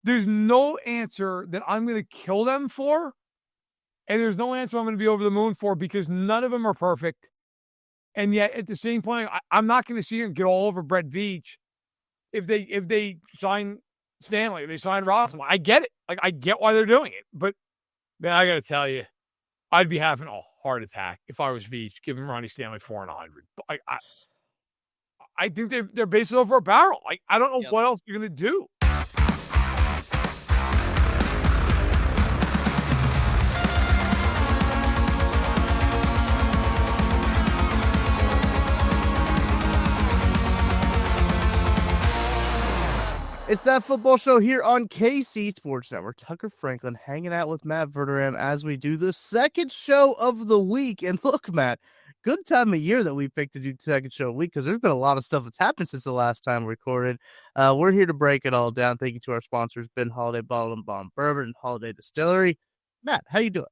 there's no answer that I'm going to kill them for, and there's no answer I'm going to be over the moon for because none of them are perfect. And yet, at the same point, I'm not going to see and get all over Brett Veach if they sign Stanley, they sign Ross. I get it. Like, I get why they're doing it. But, man, I got to tell you, I'd be having a heart attack if I was Veach, giving Ronnie Stanley $4 and $100. I think they're basing over a barrel. Like, I don't know what else you're going to do. It's That Football Show here on KC Sports Network. Tucker Franklin hanging out with Matt Verderame as we do the second show of the week. And look, Matt, good time of year that we picked to do second show of the week because there's been a lot of stuff that's happened since the last time we recorded. We're here to break it all down. Thank you to our sponsors, Ben Holiday Bottle and Bond Bourbon and Holiday Distillery. Matt, how you doing?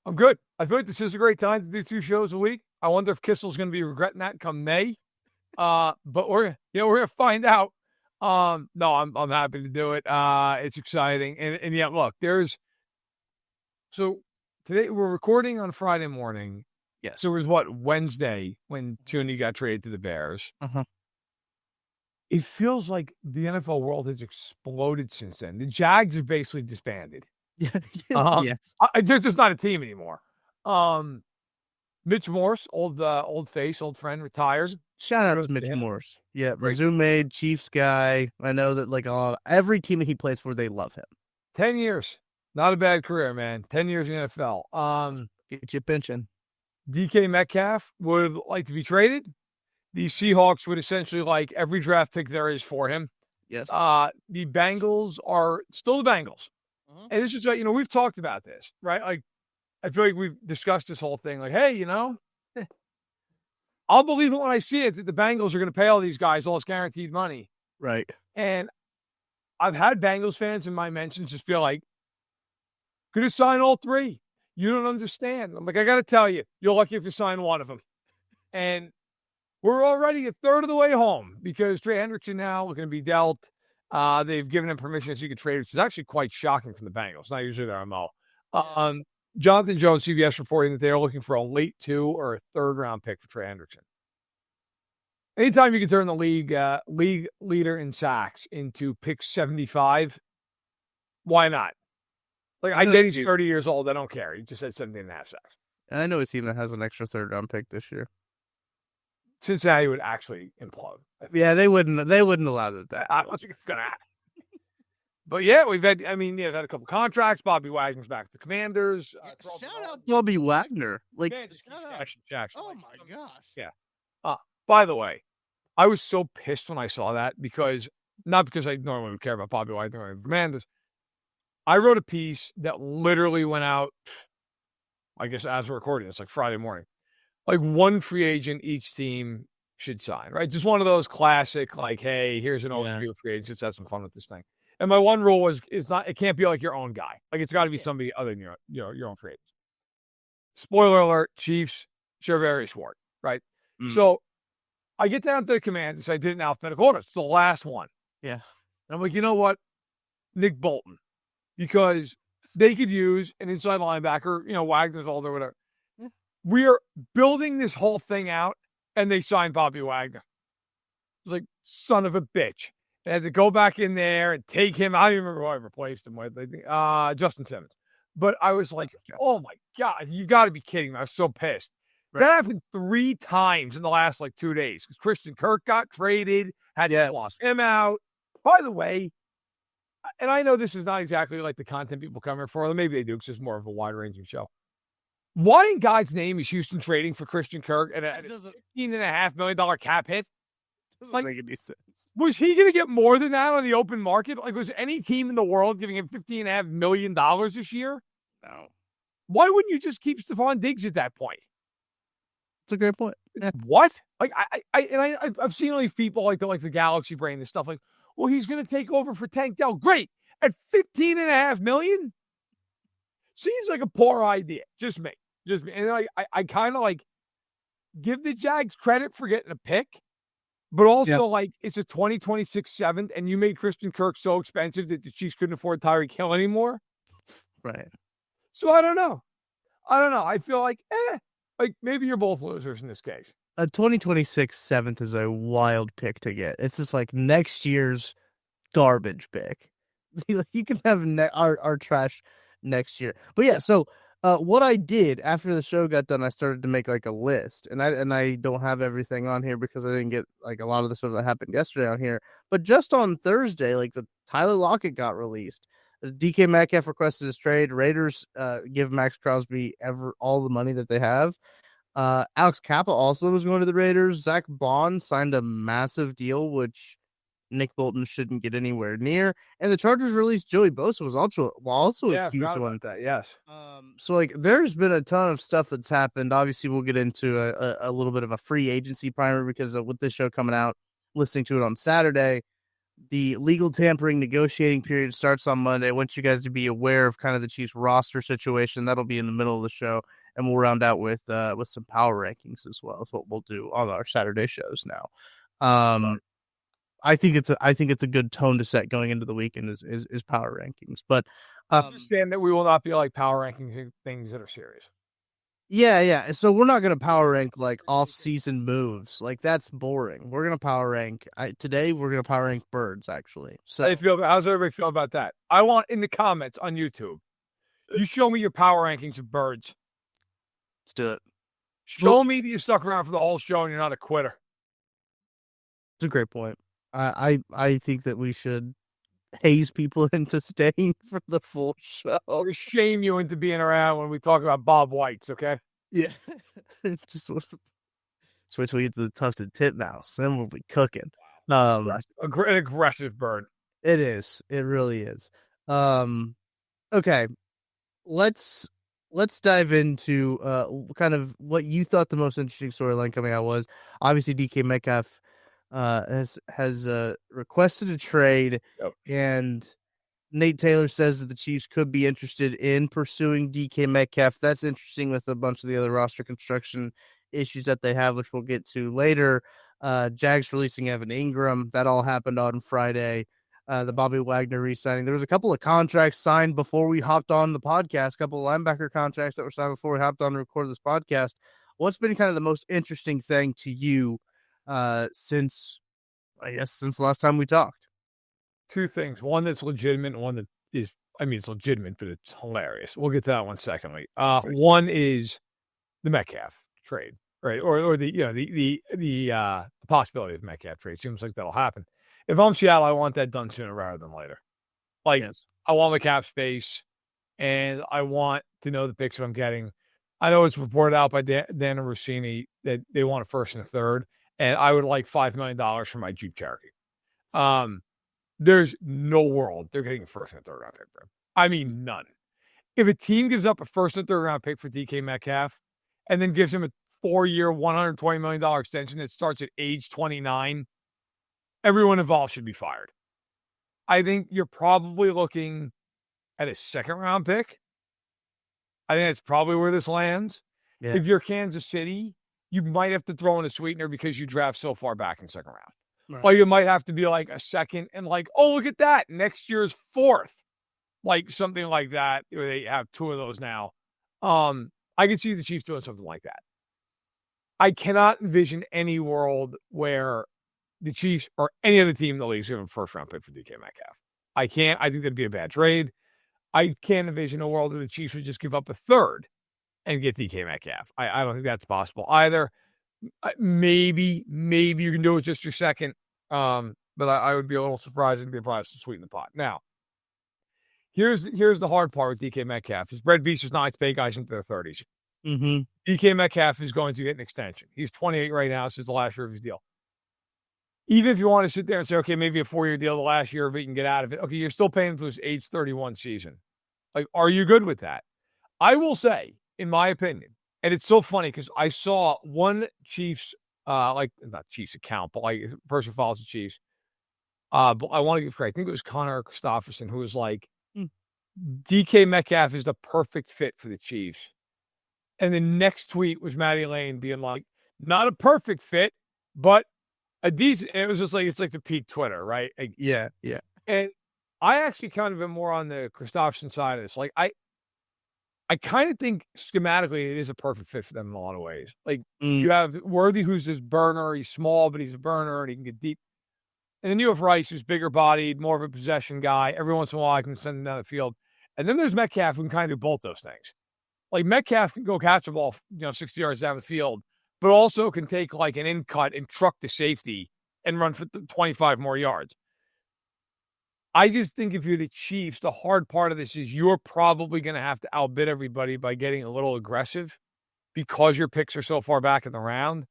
I'm good. I feel like this is a great time to do 2 shows a week. I wonder if Kissel's going to be regretting that come May. But we're going to find out. No, I'm happy to do it. It's exciting. And yeah, look, so today we're recording on Friday morning. Yeah. So it was Wednesday when Thuney got traded to the Bears. Uh-huh. It feels like the NFL world has exploded since then. The Jags have basically disbanded. Yes. They're just not a team anymore. Mitch Morse, old face, old friend, retired. Shout out to Mitch Morse. Yeah, resume, Chiefs guy. I know that every team that he plays for, they love him. 10 years. Not a bad career, man. 10 years in the NFL. Get you pension. DK Metcalf would like to be traded. The Seahawks would essentially like every draft pick there is for him. Yes. The Bengals are still the Bengals. Uh-huh. And it's just like, we've talked about this, right? Like, I feel like we've discussed this whole thing. Like, hey, I'll believe it when I see it that the Bengals are going to pay all these guys all this guaranteed money. Right. And I've had Bengals fans in my mentions just feel like, could you sign all 3? You don't understand. I'm like, I got to tell you, you're lucky if you sign one of them. And we're already a third of the way home because Trey Hendrickson now going to be dealt. They've given him permission so he could trade, which is actually quite shocking from the Bengals. Not usually their MO. Jonathan Jones, CBS, reporting that they are looking for a late 2 or a 3rd round pick for Trey Hendrickson. Anytime you can turn the league leader in sacks into pick 75, why not? Like, I get he's 30 years old. I don't care. He just had 17.5 sacks. I know a team that has an extra 3rd round pick this year. Cincinnati would actually implode. Yeah, they wouldn't allow that. I don't think it's going to happen. But yeah, we've had a couple contracts. Bobby Wagner's back to the Commanders. Shout out Bobby Wagner. Like, Jackson. Oh my gosh. Yeah. By the way, I was so pissed when I saw that not because I normally would care about Bobby Wagner or the Commanders. I wrote a piece that literally went out, I guess as we're recording, it's like Friday morning. Like, one free agent each team should sign, right? Just one of those classic, like, hey, here's an overview of free agents. Let's have some fun with this thing. And my one rule was, it can't be like your own guy. Like, it's got to be somebody other than your own free agents. Spoiler alert, Chiefs, Gervais Ward, right? Mm. So I get down to the Commanders. I did it in alphabetical order. It's the last one. Yeah. And I'm like, you know what? Nick Bolton. Because they could use an inside linebacker, Wagner's older, whatever. Yeah. We are building this whole thing out, and they signed Bobby Wagner. It's like, son of a bitch. They had to go back in there and take him. I don't even remember who I replaced him with. Justin Simmons. But I was like, oh, my God, you got to be kidding me. I was so pissed. Right. That happened 3 times in the last, 2 days. Because Christian Kirk got traded, had to lost him out. By the way, and I know this is not exactly like the content people come here for. Maybe they do because it's more of a wide-ranging show. Why in God's name is Houston trading for Christian Kirk at a $15.5 million cap hit? Doesn't make any sense. Was he going to get more than that on the open market? Like, was any team in the world giving him $15.5 million this year? No. Why wouldn't you just keep Stephon Diggs at that point? That's a great point. Yeah. What? Like, I've seen all these people like the Galaxy Brain and stuff like, well, he's going to take over for Tank Dell. Great. At $15.5 million? Seems like a poor idea. Just me. And I kind of give the Jags credit for getting a pick. But also, like, it's a 2026 seventh, and you made Christian Kirk so expensive that the Chiefs couldn't afford Tyreek Hill anymore. Right. So I don't know. I feel like, maybe you're both losers in this case. A 2026 seventh is a wild pick to get. It's just like next year's garbage pick. You can have our trash next year. But yeah, so what I did after the show got done, I started to make like a list, and I don't have everything on here because I didn't get like a lot of the stuff that happened yesterday on here. But just on Thursday, like the Tyler Lockett got released. DK Metcalf requested his trade. Raiders give Max Crosby all the money that they have. Alex Kappa also was going to the Raiders. Zach Bond signed a massive deal, which Nick Bolton shouldn't get anywhere near. And the Chargers released Joey Bosa was also a huge one. About that, yes. So like there's been a ton of stuff that's happened. Obviously, we'll get into a little bit of a free agency primer because with this show coming out, listening to it on Saturday, the legal tampering negotiating period starts on Monday. I want you guys to be aware of kind of the Chiefs roster situation. That'll be in the middle of the show, and we'll round out with some power rankings as well. That's what we'll do on our Saturday shows now. I think it's a good tone to set going into the weekend is power rankings. But understand that we will not be like power rankings things that are serious. Yeah. So we're not going to power rank like off-season moves. Like that's boring. We're going to power rank. Today we're going to power rank birds actually. So how's everybody feel about that? I want in the comments on YouTube. You show me your power rankings of birds. Let's do it. Show me that you stuck around for the whole show and you're not a quitter. It's a great point. I think that we should haze people into staying for the full show. Or shame you into being around when we talk about Bob Whites, okay? Yeah. Just switch we get to the tufted titmouse. Then we'll be cooking. An aggressive bird. It is. It really is. Okay. Let's dive into kind of what you thought the most interesting storyline coming out was. Obviously, DK Metcalf has requested a trade, and Nate Taylor says that the Chiefs could be interested in pursuing DK Metcalf. That's interesting with a bunch of the other roster construction issues that they have, which we'll get to later. Jags releasing Evan Ingram. That all happened on Friday. The Bobby Wagner re-signing. There was a couple of contracts signed before we hopped on the podcast, a couple of linebacker contracts that were signed before we hopped on to record this podcast. What's been kind of the most interesting thing to you since the last time we talked? Two things. One that's legitimate and one that is, it's legitimate, but it's hilarious. We'll get to that one secondly. One is the Metcalf trade, right? Or the possibility of Metcalf trade. Seems like that'll happen. If I'm Seattle, I want that done sooner rather than later. I want the cap space, and I want to know the picks that I'm getting. I know it's reported out by Dan and Rossini that they want a first and a third, and I would like $5 million for my Jeep Cherokee. There's no world they're getting a first and a third round pick for him. None. If a team gives up a first and third round pick for DK Metcalf and then gives him a 4-year, $120 million extension that starts at age 29, everyone involved should be fired. I think you're probably looking at a second round pick. I think that's probably where this lands. Yeah. If you're Kansas City, you might have to throw in a sweetener because you draft so far back in second round. Right. Or you might have to be like a second and like, oh, look at that. Next year's fourth. Like something like that. Where they have two of those now. I can see the Chiefs doing something like that. I cannot envision any world where the Chiefs or any other team in the league is giving a first round pick for DK Metcalf. I can't. I think that'd be a bad trade. I can't envision a world where the Chiefs would just give up a third and get DK Metcalf. I don't think that's possible either. Maybe you can do it with just your second. But I would be a little surprised if they probably have to sweeten the pot. Now, here's the hard part with DK Metcalf is Brett Veach is not to pay guys into their 30s. Mm-hmm. DK Metcalf is going to get an extension. He's 28 right now. This is the last year of his deal. Even if you want to sit there and say, okay, maybe a 4-year deal, the last year of it, you can get out of it. Okay, you're still paying him to his age 31 season. Like, are you good with that? I will say, in my opinion, and it's so funny because I saw one Chiefs, not Chiefs account, but like a person who follows the Chiefs. But I want to give credit. I think it was Connor Christopherson who was like, DK Metcalf is the perfect fit for the Chiefs. And the next tweet was Matty Lane being like, not a perfect fit, but It was just like, it's like the peak Twitter, right? Like, Yeah. and I actually kind of been more on the Christopherson side of this. Like, I kind of think schematically it is a perfect fit for them in a lot of ways. Like, you have Worthy, who's this burner. He's small, but he's a burner, and he can get deep. And then you have Rice, who's bigger bodied, more of a possession guy. Every once in a while, I can send him down the field. And then there's Metcalf, who can kind of do both those things. Like, Metcalf can go catch the ball, 60 yards down the field, but also can take like an in cut and truck to safety and run for 25 more yards. I just think if you're the Chiefs, the hard part of this is you're probably going to have to outbid everybody by getting a little aggressive because your picks are so far back in the round.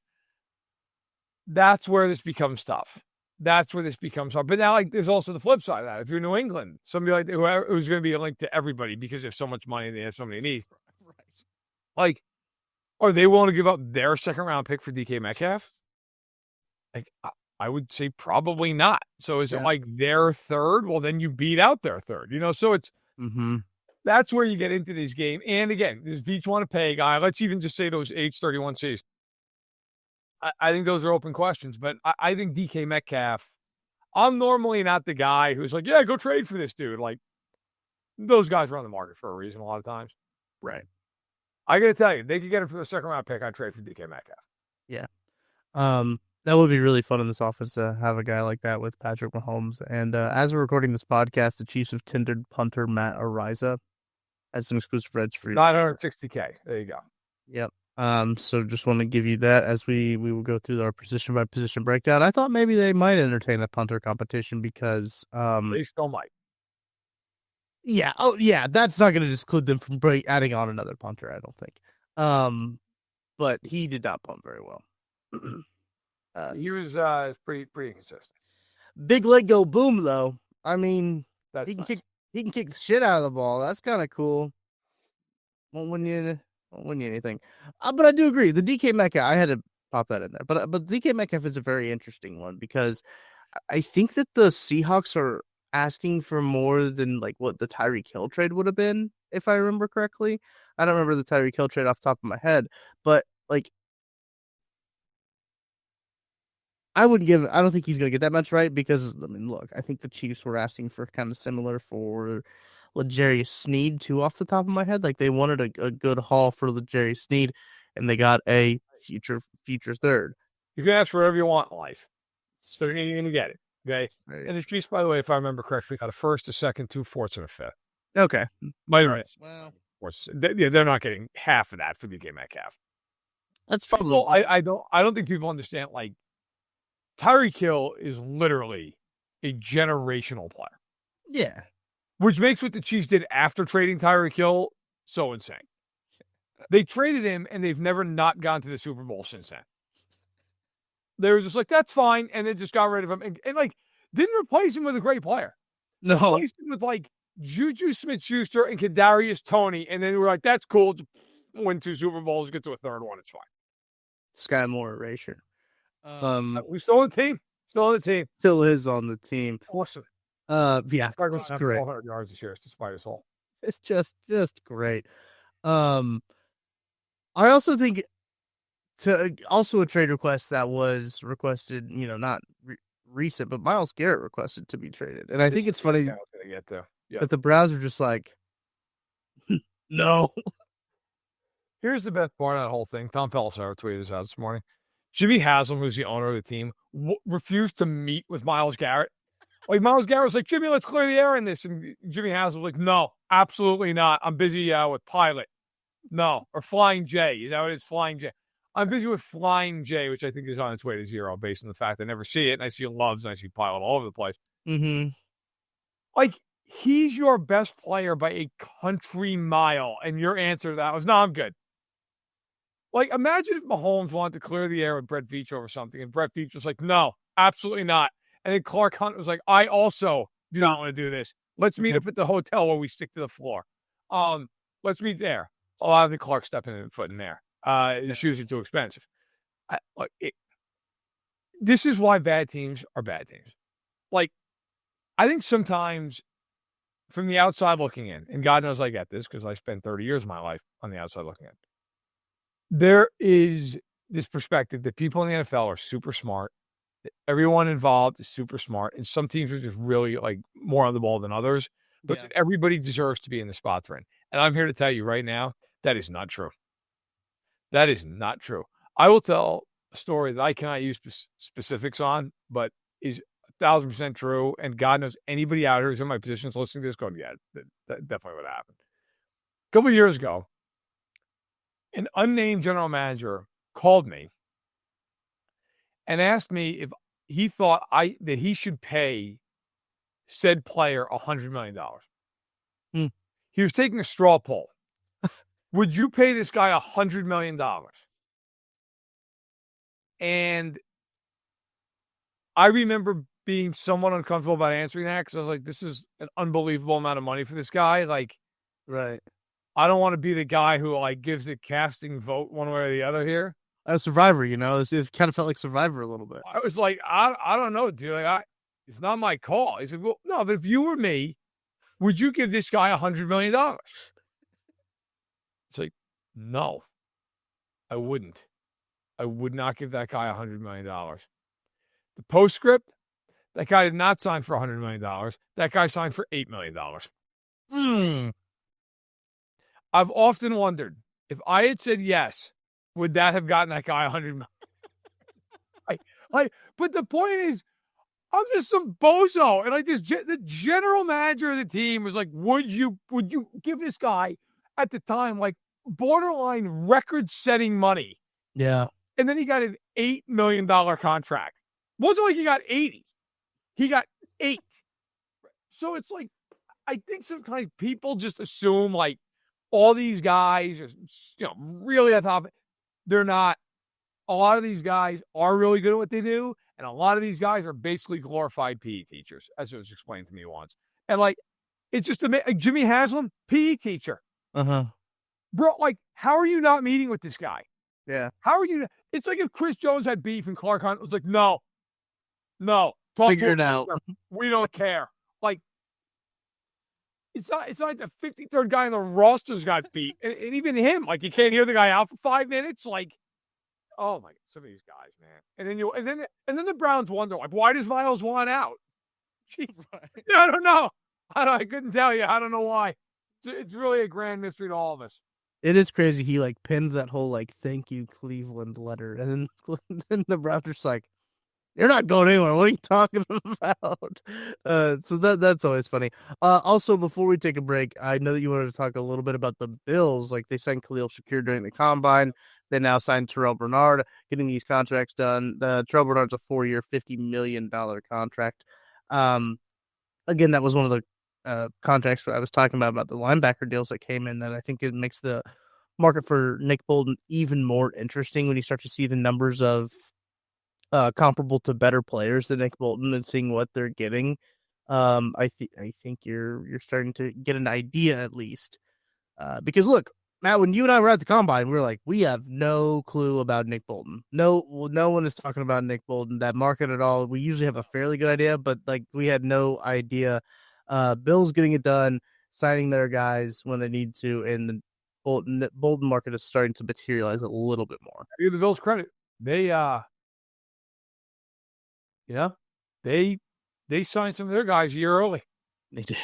That's where this becomes tough. That's where this becomes hard. But now, like, there's also the flip side of that. If you're New England, somebody like whoever who's going to be a link to everybody because they have so much money and they have so many needs. Right. Like, are they willing to give up their second round pick for DK Metcalf? Like, I would say probably not. So is it like their third? Well, then you beat out their third, So it's that's where you get into this game. And again, does Veach want to pay a guy? Let's even just say those age 31 seasons. I think those are open questions, but I think DK Metcalf, I'm normally not the guy who's like, yeah, go trade for this dude. Like, those guys are on the market for a reason a lot of times. Right. I got to tell you, they could get him for the second round pick. I'd trade for DK Metcalf. Yeah. That would be really fun in this offense to have a guy like that with Patrick Mahomes. And as we're recording this podcast, the Chiefs have tendered punter Matt Ariza as some exclusive reds for you. $960K. There you go. Yep. So just want to give you that as we will go through our position by position breakdown. I thought maybe they might entertain a punter competition because they still might. Yeah. Oh, yeah. That's not going to disclude them from adding on another punter, I don't think. But he did not punt very well. He was pretty consistent. Big leg go boom though. I mean, that's he can nice. kick the shit out of the ball. That's kind of cool. Won't win you anything. But I do agree. The DK Metcalf, I had to pop that in there. But DK Metcalf is a very interesting one because I think that the Seahawks are asking for more than like what the Tyreek Hill trade would have been, if I remember correctly. I don't remember the Tyreek Hill trade off the top of my head, but like I don't think he's going to get that much right because, I mean, look, I think the Chiefs were asking for kind of similar for L'Jarius Sneed, too, off the top of my head. Like, they wanted a good haul for L'Jarius Sneed, and they got a future third. You can ask for whatever you want in life. So you're going to get it, okay? Right. And the Chiefs, by the way, if I remember correctly, got a first, a second, 2 fourths, and a fifth. Okay. Right. Well, they're not getting half of that for DK Metcalf. That's probably... Well, I don't think people understand, like, Tyreek Hill is literally a generational player. Yeah. Which makes what the Chiefs did after trading Tyreek Hill so insane. They traded him, and they've never not gone to the Super Bowl since then. They were just like, that's fine, and then just got rid of him. And like, didn't replace him with a great player. No. Replaced him with, like, Juju Smith-Schuster and Kadarius Toney, and then we were like, that's cool. Just win 2 Super Bowls, get to a third one, it's fine. Sky Moore erasure. We still on the team. Still is on the team. Awesome. Yeah, It's great. 400 yards this year, despite us all. It's just great. I also think also a trade request that was requested, not recent, but Myles Garrett requested to be traded, and I think it's funny that the Browns are just like, no. Here's the best part of that whole thing. Tom Pelissero tweeted this out this morning. Jimmy Haslam, who's the owner of the team, refused to meet with Myles Garrett. Like, Myles Garrett was like, Jimmy, let's clear the air in this. And Jimmy Haslam was like, no, absolutely not. I'm busy with Pilot. No. Or Flying J. Is that what it is? Flying J. I'm busy with Flying J, which I think is on its way to 0 based on the fact I never see it. And I see Loves and I see Pilot all over the place. Mm-hmm. Like, he's your best player by a country mile. And your answer to that was, no, I'm good. Like, imagine if Mahomes wanted to clear the air with Brett Veach over something, and Brett Veach was like, no, absolutely not. And then Clark Hunt was like, I also do not want to do this. Let's meet up at the hotel where we stick to the floor. Let's meet there. Oh, I think Clark stepping in foot in there. The shoes are too expensive. This is why bad teams are bad teams. Like, I think sometimes from the outside looking in, and God knows I get this because I spent 30 years of my life on the outside looking in, there is this perspective that people in the NFL are super smart Everyone involved is super smart, and some teams are just really like more on the ball than others. But everybody deserves to be in the spot they're in. And I'm here to tell you right now, that is not true. That is not true. I will tell a story that I cannot use specifics on, but is 1,000% true. And God knows anybody out here who's in my position is listening to this going, yeah, that definitely would happen. A couple of years ago, an unnamed general manager called me and asked me if he thought that he should pay said player $100 million. He was taking a straw poll. Would you pay this guy $100 million? And I remember being somewhat uncomfortable about answering that because I was like, this is an unbelievable amount of money for this guy. Like, right. I don't want to be the guy who like gives the casting vote one way or the other here. A Survivor, it kind of felt like Survivor a little bit. I was like, I don't know, dude. Like, it's not my call. He said, well, no, but if you were me, would you give this guy $100 million? It's like, no, I wouldn't. I would not give that guy $100 million. The postscript, that guy did not sign for $100 million. That guy signed for $8 million. I've often wondered, if I had said yes, would that have gotten that guy $100 million? But the point is, I'm just some bozo. And like the general manager of the team was like, would you give this guy at the time, like borderline record-setting money? Yeah. And then he got an $8 million contract. It wasn't like he got 80. He got 8. So it's like, I think sometimes people just assume like all these guys are, really at the top. They're not. A lot of these guys are really good at what they do. And a lot of these guys are basically glorified PE teachers, as it was explained to me once. And like, it's just like Jimmy Haslam, PE teacher. Bro, like, how are you not meeting with this guy? Yeah. How are you? It's like if Chris Jones had beef and Clark Hunt was like, no. Figure it out. We don't care. Like, it's not like the 53rd guy on the roster's got beat. And even him, like, you can't hear the guy out for 5 minutes. Like, oh my God, some of these guys, man. And then the Browns wonder, like, why does Miles want out? Gee, I don't know. I couldn't tell you. I don't know why. It's really a grand mystery to all of us. It is crazy. He like pinned that whole like "Thank you, Cleveland" letter, and then the Browns are just like, "You're not going anywhere. What are you talking about?" So that's always funny. Also, before we take a break, I know that you wanted to talk a little bit about the Bills. Like they signed Khalil Shakir during the combine. They now signed Terrell Bernard, getting these contracts done. Terrell Bernard's a 4-year, $50 million contract. Again, that was one of the contracts I was talking about the linebacker deals that came in, that I think it makes the market for Nick Bolton even more interesting when you start to see the numbers of comparable to better players than Nick Bolton and seeing what they're getting. I think you're starting to get an idea at least. Because look, Matt, when you and I were at the combine, we were like, we have no clue about Nick Bolton. No one is talking about Nick Bolton, that market at all. We usually have a fairly good idea, but like we had no idea. Bills getting it done, signing their guys when they need to, and the Bolton market is starting to materialize a little bit more. I give the Bills credit. They they signed some of their guys a year early. They did.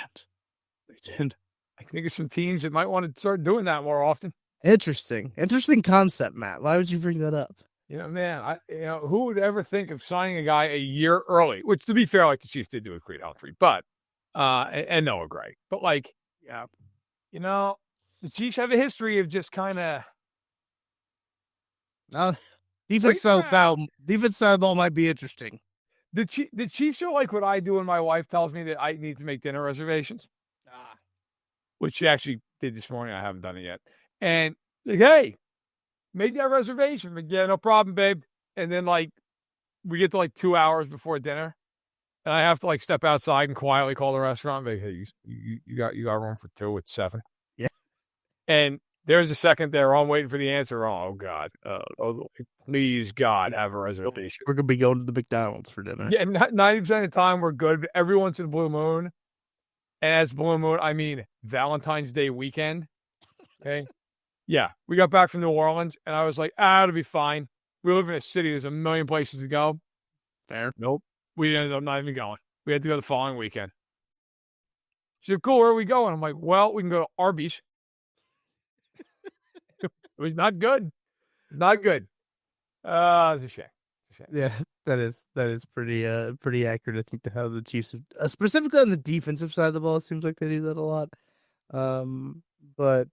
I think of some teams that might want to start doing that more often. Interesting concept, Matt. Why would you bring that up? Man, who would ever think of signing a guy a year early? Which, to be fair, like the Chiefs did do with Creed Humphrey, but and Noah Gray. But like, yeah, the Chiefs have a history of just kind of defense side ball might be interesting. The Chiefs are like what I do when my wife tells me that I need to make dinner reservations. Which she actually did this morning. I haven't done it yet. And like, hey, make that reservation. Like, yeah, no problem, babe. And then like we get to like 2 hours before dinner, and I have to like step outside and quietly call the restaurant. Like, hey, you got room for 2 at 7? Yeah. And there's a second there. I'm waiting for the answer. Oh God. Please God, have a reservation. We're gonna be going to the McDonald's for dinner. Yeah, 90% of the time we're good. But every once in a blue moon. And as blue moon, I mean Valentine's Day weekend. Okay. Yeah. We got back from New Orleans and I was like, it'll be fine. We live in a city. There's a million places to go. Fair. Nope. We ended up not even going. We had to go the following weekend. She said, cool, where are we going? I'm like, well, we can go to Arby's. It was not good. Not good. It's a shame. Yeah, that is pretty accurate. I think to how the Chiefs, specifically on the defensive side of the ball, it seems like they do that a lot. But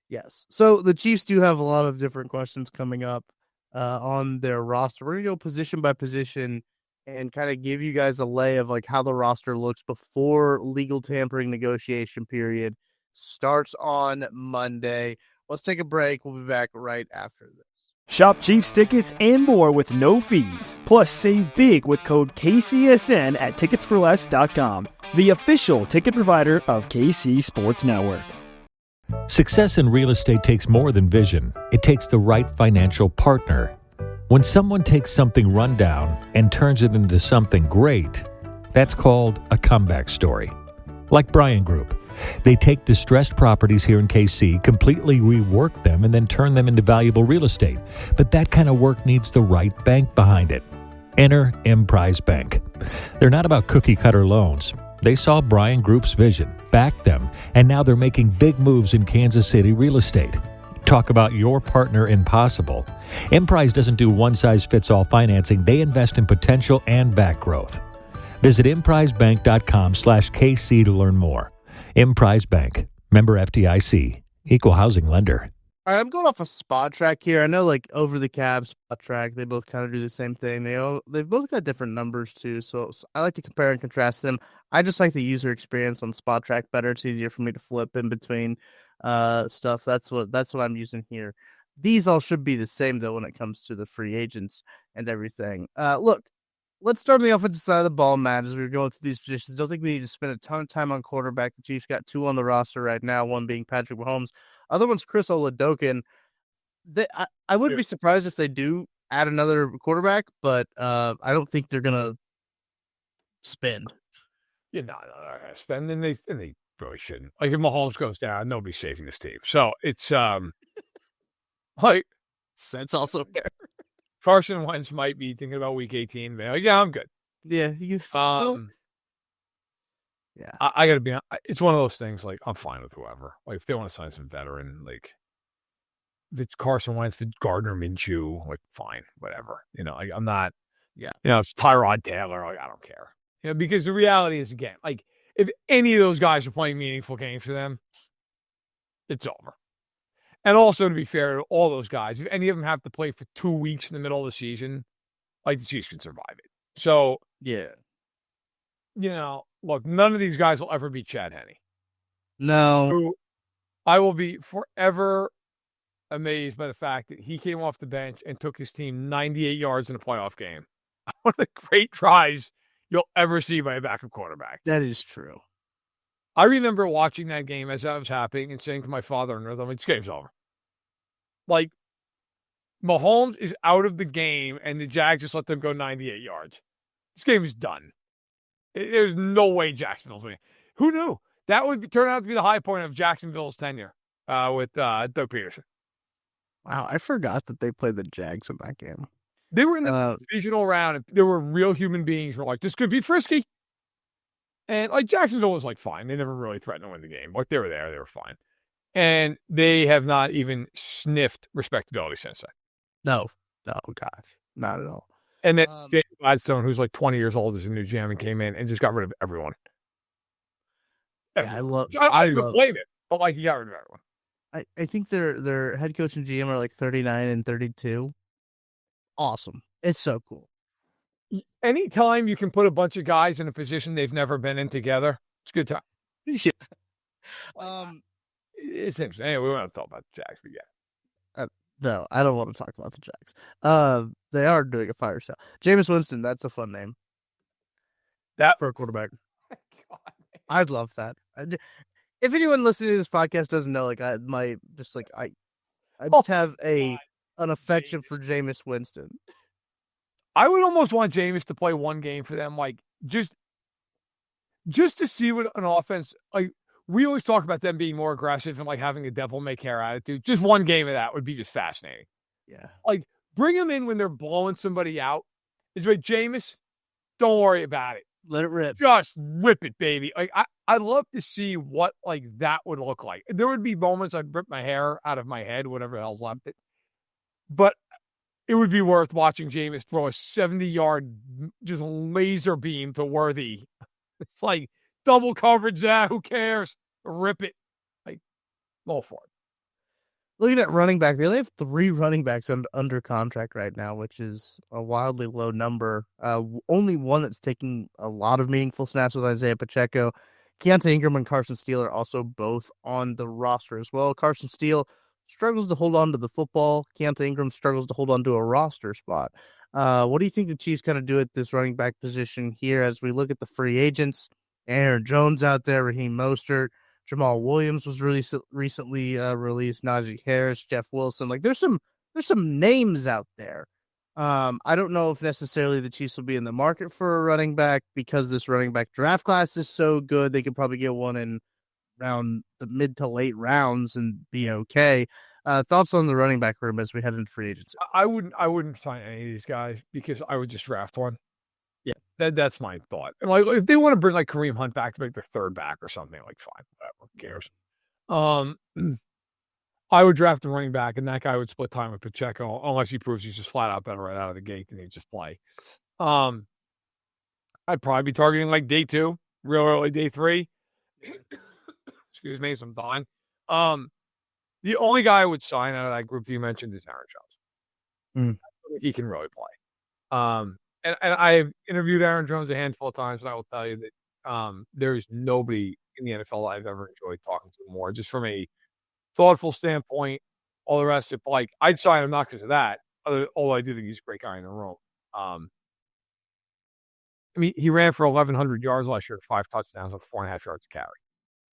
yes, so the Chiefs do have a lot of different questions coming up on their roster. We're gonna go position by position and kind of give you guys a lay of like how the roster looks before legal tampering negotiation period starts on Monday. Let's take a break. We'll be back right after this. Shop Chiefs tickets and more with no fees. Plus, save big with code KCSN at ticketsforless.com, the official ticket provider of KC Sports Network. Success in real estate takes more than vision. It takes the right financial partner. When someone takes something rundown and turns it into something great, that's called a comeback story. Like Bryan Group. They take distressed properties here in KC, completely rework them, and then turn them into valuable real estate. But that kind of work needs the right bank behind it. Enter Emprise Bank. They're not about cookie-cutter loans. They saw Bryan Group's vision, backed them, and now they're making big moves in Kansas City real estate. Talk about your partner in possible. Emprise doesn't do one-size-fits-all financing. They invest in potential and back growth. Visit emprisebank.com/KC to learn more. Emprise Bank, member FDIC, equal housing lender. All right, I'm going off a spot track here. I know, like Over the Cab, spot track, they both kind of do the same thing. They've both got different numbers too, so I like to compare and contrast them. I just like the user experience on spot track better. It's easier for me to flip in between stuff. That's what I'm using here. These all should be the same though when it comes to the free agents and everything. Look. Let's start on the offensive side of the ball, Matt, as we're going through these positions. Don't think we need to spend a ton of time on quarterback. The Chiefs got 2 on the roster right now, one being Patrick Mahomes. Other one's Chris Oladokin. I wouldn't be surprised if they do add another quarterback, but I don't think they're going to spend. You're not going to spend, and they really shouldn't. Like, if Mahomes goes down, nobody's saving this team. So it's like that's also fair. Carson Wentz might be thinking about week 18. But like, yeah, I'm good. Yeah. Yeah. I got to be honest. It's one of those things, like, I'm fine with whoever. Like, if they want to sign some veteran, like, if it's Carson Wentz, if it's Gardner Minshew, like, fine, whatever. Like, I'm not, if it's Tyrod Taylor, like, I don't care. Because the reality is, again, like, if any of those guys are playing meaningful games for them, it's over. And also, to be fair to all those guys, if any of them have to play for 2 weeks in the middle of the season, like, the Chiefs can survive it. So, yeah. Look, none of these guys will ever beat Chad Henne. No. Who I will be forever amazed by the fact that he came off the bench and took his team 98 yards in a playoff game. One of the great tries you'll ever see by a backup quarterback. That is true. I remember watching that game as that was happening and saying to my father, this game's over. Like, Mahomes is out of the game, and the Jags just let them go 98 yards. This game is done. There's no way Jacksonville's winning. Who knew? That would turn out to be the high point of Jacksonville's tenure with Doug Peterson. Wow, I forgot that they played the Jags in that game. They were in the divisional round, and there were real human beings who were like, this could be frisky. And, like, Jacksonville was, like, fine. They never really threatened to win the game. Like, they were there. They were fine. And they have not even sniffed respectability since then. No, gosh. Not at all. And then James Gladstone, who's, like, 20 years old, is a new GM and came in and just got rid of everyone. Yeah, I love blame it, but, like, he got rid of everyone. I think their head coach and GM are, like, 39 and 32. Awesome. It's so cool. Anytime you can put a bunch of guys in a position they've never been in together, it's a good time. Yeah. It's interesting. Anyway, we want to talk about the Jags, but yeah. No, I don't want to talk about the Jags. They are doing a fire sale. Jameis Winston, that's a fun name. That for a quarterback. God, I'd love that. If anyone listening to this podcast doesn't know, like, I just have an affection for Jameis Winston. I would almost want Jameis to play one game for them, like, just to see what an offense, like, we always talk about them being more aggressive and, like, having a devil-may-care attitude. Just one game of that would be just fascinating. Yeah. Like, bring them in when they're blowing somebody out. It's like, Jameis, don't worry about it. Let it rip. Just rip it, baby. Like I'd love to see what like that would look like. There would be moments I'd rip my hair out of my head, whatever the hell's left it. But it would be worth watching Jameis throw a 70-yard just laser beam to Worthy. It's like double coverage. Who cares? Rip it. Like, all for it. Looking at running back, they only have 3 running backs under contract right now, which is a wildly low number. Only one that's taking a lot of meaningful snaps with Isaiah Pacheco. Keontae Ingram and Carson Steele are also both on the roster as well. Carson Steele struggles to hold on to the football. Keontae Ingram struggles to hold on to a roster spot. What do you think the Chiefs kind of do at this running back position here as we look at the free agents? Aaron Jones out there, Raheem Mostert, Jamal Williams was recently released, Najee Harris, Jeff Wilson. Like there's some names out there. I don't know if necessarily the Chiefs will be in the market for a running back because this running back draft class is so good. They could probably get one in around the mid to late rounds and be okay. Thoughts on the running back room as we head into free agency? I wouldn't sign any of these guys because I would just draft one. Yeah, that's my thought. And like if they want to bring like Kareem Hunt back to make the third back or something, like fine, whatever, who cares? I would draft the running back, and that guy would split time with Pacheco unless he proves he's just flat out better right out of the gate than he just play. I'd probably be targeting like day 2, real early day 3. Excuse me, some dying. The only guy I would sign out of that group that you mentioned is Aaron Jones. He can really play. And I've interviewed Aaron Jones a handful of times, and I will tell you that there's nobody in the NFL I've ever enjoyed talking to more, just from a thoughtful standpoint. All the rest of it, like I'd sign him not because of that. Although I do think he's a great guy in the room. I mean, he ran for 1,100 yards last year, 5 touchdowns with 4.5 yards to carry.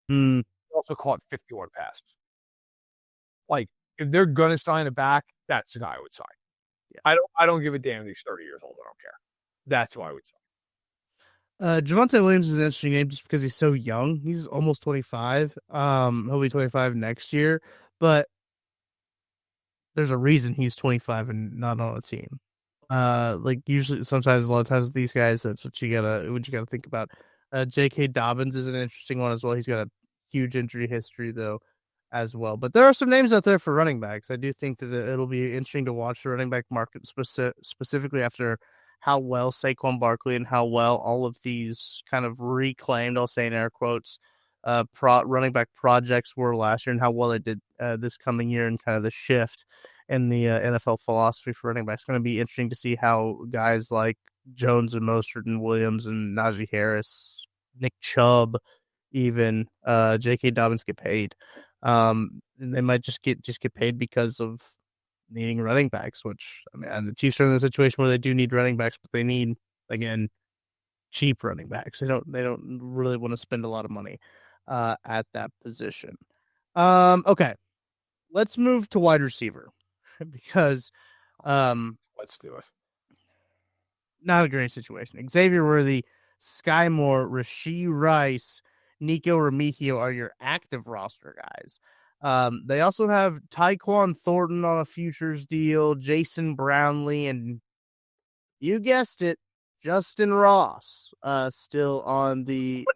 He also caught 51 passes. Like, if they're gonna sign it back, that's the guy I would sign. Yeah. I don't give a damn if he's 30 years old. I don't care. That's who I would sign. Javonte Williams is an interesting name just because he's so young. He's almost 25. He'll be 25 next year, but there's a reason he's 25 and not on a team. Like usually, sometimes, a lot of times, these guys, that's what you gotta think about. J.K. Dobbins is an interesting one as well. He's got a huge injury history though, as well. But there are some names out there for running backs. I do think that it'll be interesting to watch the running back market specifically after how well Saquon Barkley and how well all of these kind of reclaimed, I'll say in air quotes, running back projects were last year and how well they did this coming year, and kind of the shift in the NFL philosophy for running backs. It's going to be interesting to see how guys like Jones and Mostert and Williams and Najee Harris, Nick Chubb, even J.K. Dobbins get paid. And they might just get paid because of needing running backs, which, I mean, and the Chiefs are in a situation where they do need running backs, but they need, again, cheap running backs. They don't really want to spend a lot of money at that position. Okay, let's move to wide receiver because let's do it. Not a great situation. Xavier Worthy, Sky Moore, Rashee Rice, Nico Remigio are your active roster guys. They also have Tyquan Thornton on a futures deal, Jason Brownlee, and you guessed it, Justin Ross, still on the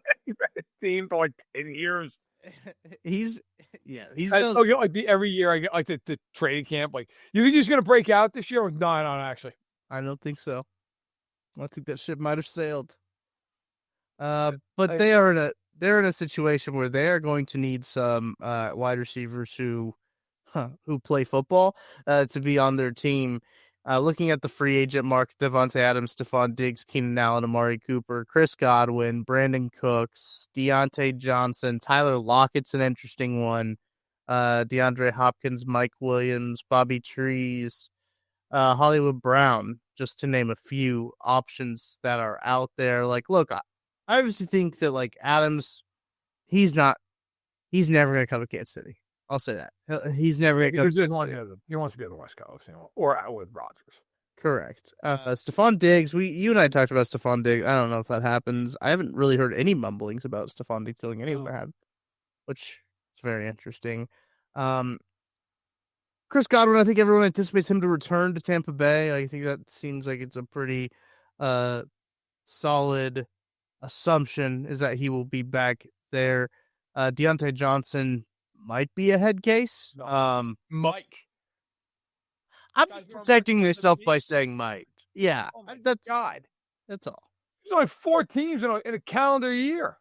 team for like 10 years. He's like every year I get like the training camp. Like, you think he's gonna break out this year? No, actually, I don't think so. I think that ship might have sailed. But they're in a situation where they are going to need some wide receivers who play football to be on their team. Looking at the free agent market, Devontae Adams, Stephon Diggs, Keenan Allen, Amari Cooper, Chris Godwin, Brandon Cooks, Deontay Johnson, Tyler Lockett's an interesting one, DeAndre Hopkins, Mike Williams, Bobby Trees, Hollywood Brown, just to name a few options that are out there. Like, look, I obviously think that, like, Adams, he's never going to come to Kansas City. I'll say that. He's never going to come. He wants to be on the West Coast, or out with Rodgers. Correct. Stephon Diggs, you and I talked about Stephon Diggs. I don't know if that happens. I haven't really heard any mumblings about Stephon Diggs doing any of that, which is very interesting. Chris Godwin, I think everyone anticipates him to return to Tampa Bay. I think that seems like it's a pretty solid assumption is that he will be back there. Deontay Johnson might be a head case. Mike. I'm Guys, just you're on protecting record myself with by me? saying might. Yeah, Oh my that's God. all. There's only 4 teams in a calendar year.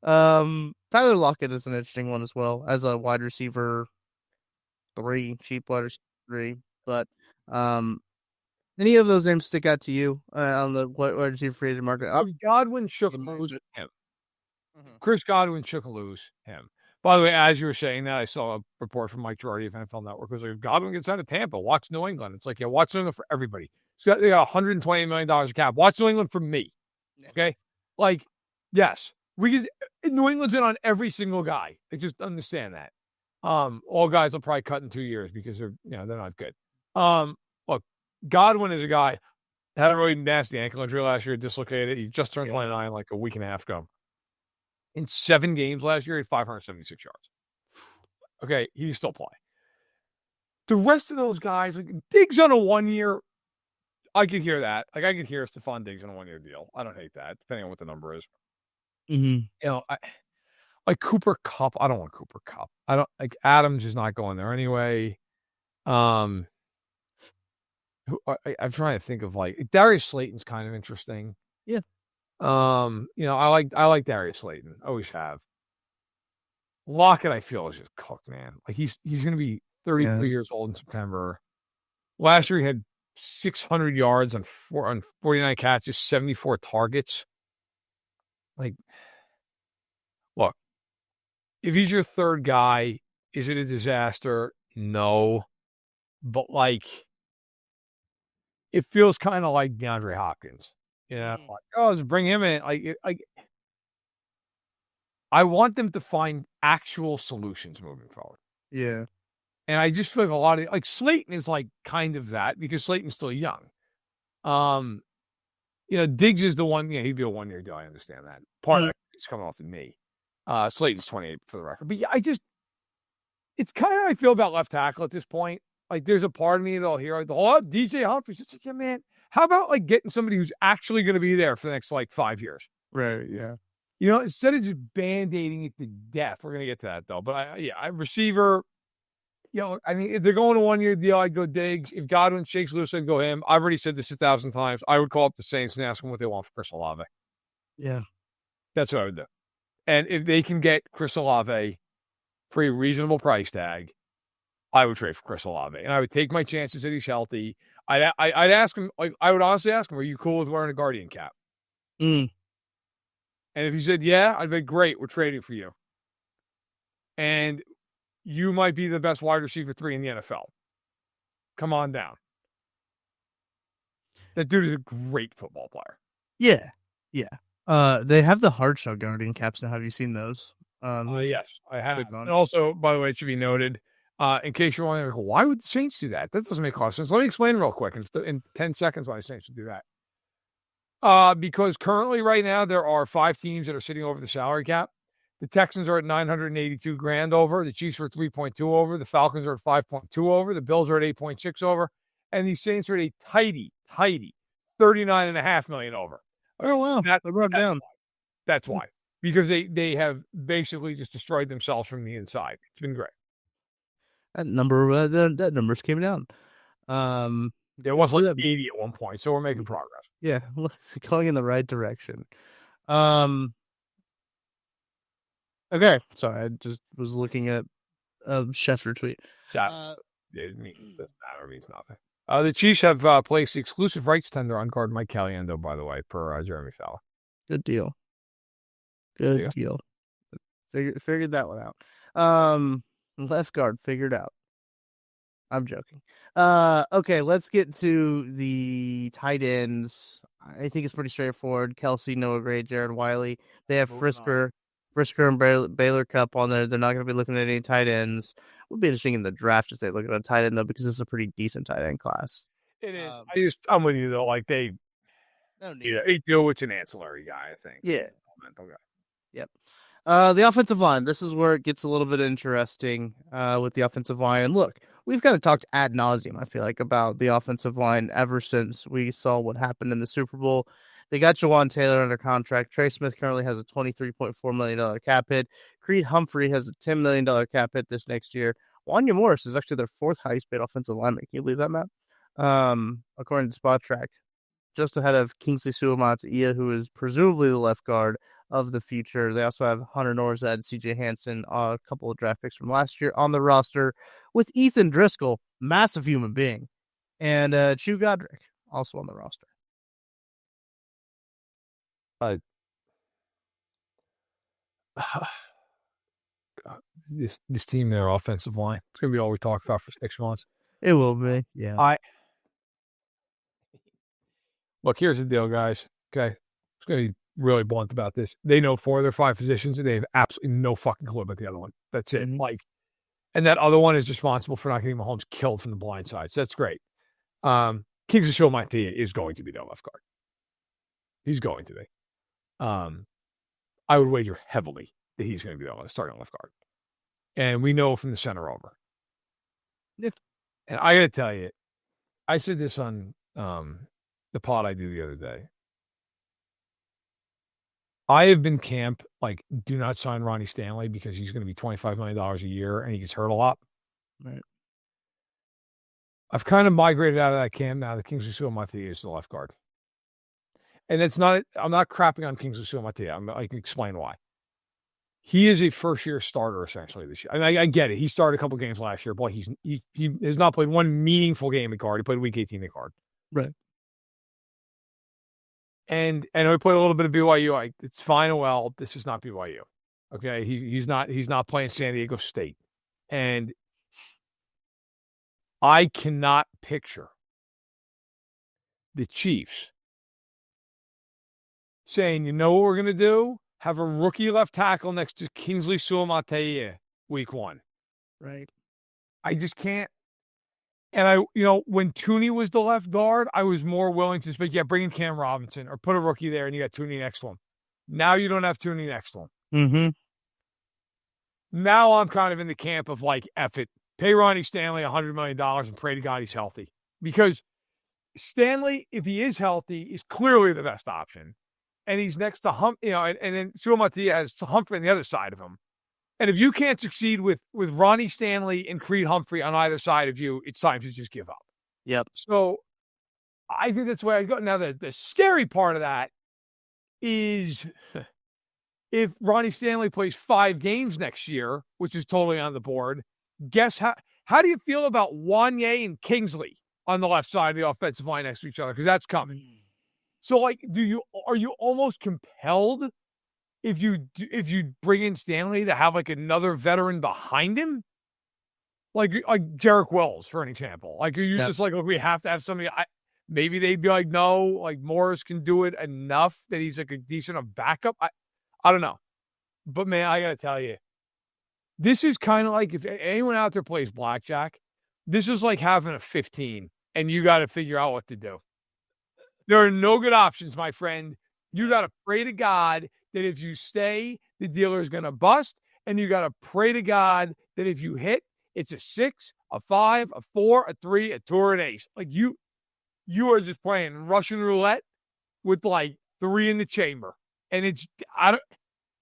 Tyler Lockett is an interesting one as well as a wide receiver 3, cheap wide receiver 3. But any of those names stick out to you on the wide receiver free agent market? Godwin shook loose him. Chris Godwin shook loose him. By the way, as you were saying that, I saw a report from Mike Girardi of NFL Network. It was like, if Godwin gets out of Tampa, watch New England. It's like, yeah, watch New England for everybody. They got $120 million of cap. Watch New England for me. Okay? Like, yes. New England's in on every single guy. I just understand that. All guys will probably cut in 2 years because they're not good. Look, Godwin is a guy had a really nasty ankle injury last year, dislocated. He just turned 29 like a week and a half ago. In 7 games last year, he had 576 yards. Okay, he can still play. The rest of those guys, like Diggs on a 1 year, I could hear that. Like I could hear Stephon Diggs on a 1 year deal. I don't hate that, depending on what the number is. Like Cooper Kupp. I don't want Cooper Kupp. I don't like Adams is not going there anyway. I'm trying to think of like Darius Slayton's kind of interesting. Yeah. I like Darius Slayton. Always have. Lockett, I feel, is just cooked, man. Like he's going to be 33 years old in September. Last year he had 600 yards on 49 catches, 74 targets. Like, look, if he's your third guy, is it a disaster? No, but like, it feels kind of like DeAndre Hopkins. Like, let's bring him in. I want them to find actual solutions moving forward. Yeah. And I just feel like a lot of like Slayton is like kind of that because Slayton's still young. Diggs is the one, he'd be a 1 year deal. I understand that. Part of it's coming off of me. Slayton's 28 for the record. But yeah, it's kind of how I feel about left tackle at this point. Like there's a part of me that'll hear like the whole DJ Humphries. It's like, yeah, man, how about like getting somebody who's actually going to be there for the next like 5 years? Right. Yeah. Instead of just band-aiding it to death. We're going to get to that though. But receiver, if they're going to 1 year deal, I'd go Diggs. If Godwin shakes loose, I'd go him. I've already said this 1,000 times. I would call up the Saints and ask them what they want for Chris Olave. Yeah. That's what I would do. And if they can get Chris Olave for a reasonable price tag, I would trade for Chris Olave. And I would take my chances that he's healthy. I'd ask him, like, I would honestly ask him, are you cool with wearing a Guardian cap? And if he said, yeah, I'd be great. We're trading for you. And you might be the best wide receiver 3 in the NFL. Come on down. That dude is a great football player. Yeah. Yeah. They have the hard shell Guardian caps now. Have you seen those? Yes, I have. And also, by the way, it should be noted, in case you're wondering, why would the Saints do that? That doesn't make a lot of sense. Let me explain real quick in 10 seconds why the Saints would do that. Because currently right now there are 5 teams that are sitting over the salary cap. The Texans are at $982,000 over. The Chiefs are at 3.2 over. The Falcons are at 5.2 over. The Bills are at 8.6 over. And the Saints are at a tidy $39.5 million over. Oh, wow. They brought down. That's why. Because they have basically just destroyed themselves from the inside. It's been great. That numbers came down. There was like 80 at one point, so we're making progress. Yeah, it's going in the right direction. Okay, sorry, I just was looking at a Schefter tweet. That means nothing. The Chiefs have placed the exclusive rights tender on guard Mike Caliendo, by the way, per Jeremy Fowler. Good deal. Good deal. Figured that one out. Left guard figured out. I'm joking. Okay, let's get to the tight ends. I think it's pretty straightforward. Kelsey, Noah Gray, Jared Wiley. They have Frisker and Baylor Cup on there. They're not going to be looking at any tight ends. It would be interesting in the draft if they look at a tight end, though, because it's a pretty decent tight end class. It is. I'm with you, though. Like, they deal with an ancillary guy, I think. Yeah. Okay. Yep. The offensive line. This is where it gets a little bit interesting with the offensive line. And look, we've kind of talked ad nauseum, I feel like, about the offensive line ever since we saw what happened in the Super Bowl. They got Jawan Taylor under contract. Trey Smith currently has a $23.4 million cap hit. Creed Humphrey has a $10 million cap hit this next year. Wanya Morris is actually their fourth highest paid offensive lineman. Can you believe that, Matt? According to Spot Track, just ahead of Kingsley Suamataia, who is presumably the left guard of the future. They also have Hunter Norzad, CJ Hansen, a couple of draft picks from last year on the roster, with Ethan Driscoll, massive human being, and Chew Godric also on the roster. This team, their offensive line, it's gonna be all we talk about for 6 months. It will be, yeah. Look, here's the deal, guys. Okay, it's gonna be really blunt about this. They know 4 of their 5 positions, and they have absolutely no fucking clue about the other one. That's it. Mhm. And that other one is responsible for not getting Mahomes killed from the blind side. So that's great. Kingsley Suamataia is going to be their left guard. He's going to be. I would wager heavily that he's going to be the starting left guard. And we know from the center over. And I got to tell you, I said this on the pod I do the other day. I have been camp, do not sign Ronnie Stanley because he's going to be $25 million a year and he gets hurt a lot. Right. I've kind of migrated out of that camp now that Kingsley Suamataia is the left guard. And I'm not crapping on Kingsley Suamataia. I can explain why. He is a first-year starter, essentially, this year. I mean, I get it. He started a couple games last year, but he has not played one meaningful game at guard. He played Week 18 at guard. Right. And we played a little bit of BYU. It's fine and well. This is not BYU. Okay, he's not playing San Diego State. And I cannot picture the Chiefs saying, you know what we're going to do? Have a rookie left tackle next to Kingsley Suamataia week 1. Right. I just can't. And when Thuney was the left guard, I was more willing to speak, bring in Cam Robinson or put a rookie there and you got Thuney next to him. Now you don't have Thuney next to him. Mm-hmm. Now I'm kind of in the camp of F it. Pay Ronnie Stanley $100 million and pray to God he's healthy. Because Stanley, if he is healthy, is clearly the best option. And he's next to and then Suamataia has Humphrey on the other side of him. And if you can't succeed with Ronnie Stanley and Creed Humphrey on either side of you, it's time to just give up. Yep. So I think that's where I go. Now, the scary part of that is if Ronnie Stanley plays 5 games next year, which is totally on the board, guess how do you feel about Wanya and Kingsley on the left side of the offensive line next to each other? Because that's coming. So, are you almost compelled if you bring in Stanley to have another veteran behind him, like Jarek Wells, for an example? Are you just we have to have somebody? Maybe they'd be no, Morris can do it enough that he's a decent of backup. I don't know, but man, I gotta tell you, this is kind of if anyone out there plays blackjack, this is like having a 15 and you got to figure out what to do. There are no good options, my friend. You got to pray to God that if you stay, the dealer is going to bust. And you got to pray to God that if you hit, it's a 6, a 5, a 4, a 3, a 2, or an ace. You are just playing Russian roulette with 3 in the chamber. And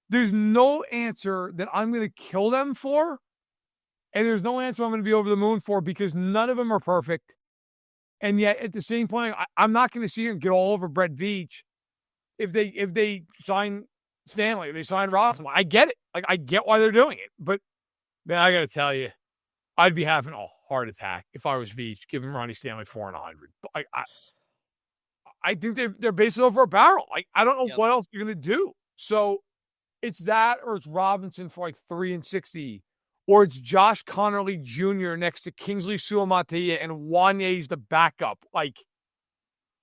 there's no answer that I'm going to kill them for. And there's no answer I'm going to be over the moon for because none of them are perfect. And yet, at the same point, I'm not going to sit here and get all over Brett Veach if they sign Stanley, if they sign Robinson. I get it. I get why they're doing it. But, man, I got to tell you, I'd be having a heart attack if I was Veach, giving Ronnie Stanley 4 and 100. But I think they're basing over a barrel. I don't know what else you're going to do. So, it's that or it's Robinson for 3 and 60. Or it's Josh Connerly Jr. next to Kingsley Suamataia and Wanya's the backup.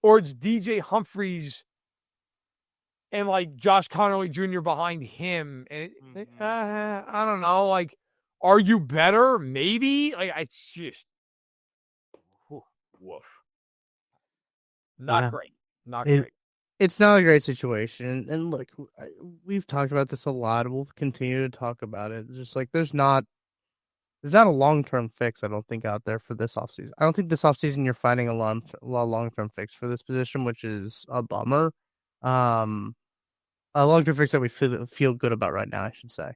Or it's DJ Humphreys and Josh Connerly Jr. behind him. And I don't know. Are you better? Maybe. It's just woof. Not great. Not great. It's not a great situation. And look, we've talked about this a lot. We'll continue to talk about it. Just like there's not a long-term fix, I don't think, out there for this offseason. I don't think this offseason you're finding a long-term fix for this position, which is a bummer. A long-term fix that we feel good about right now, I should say.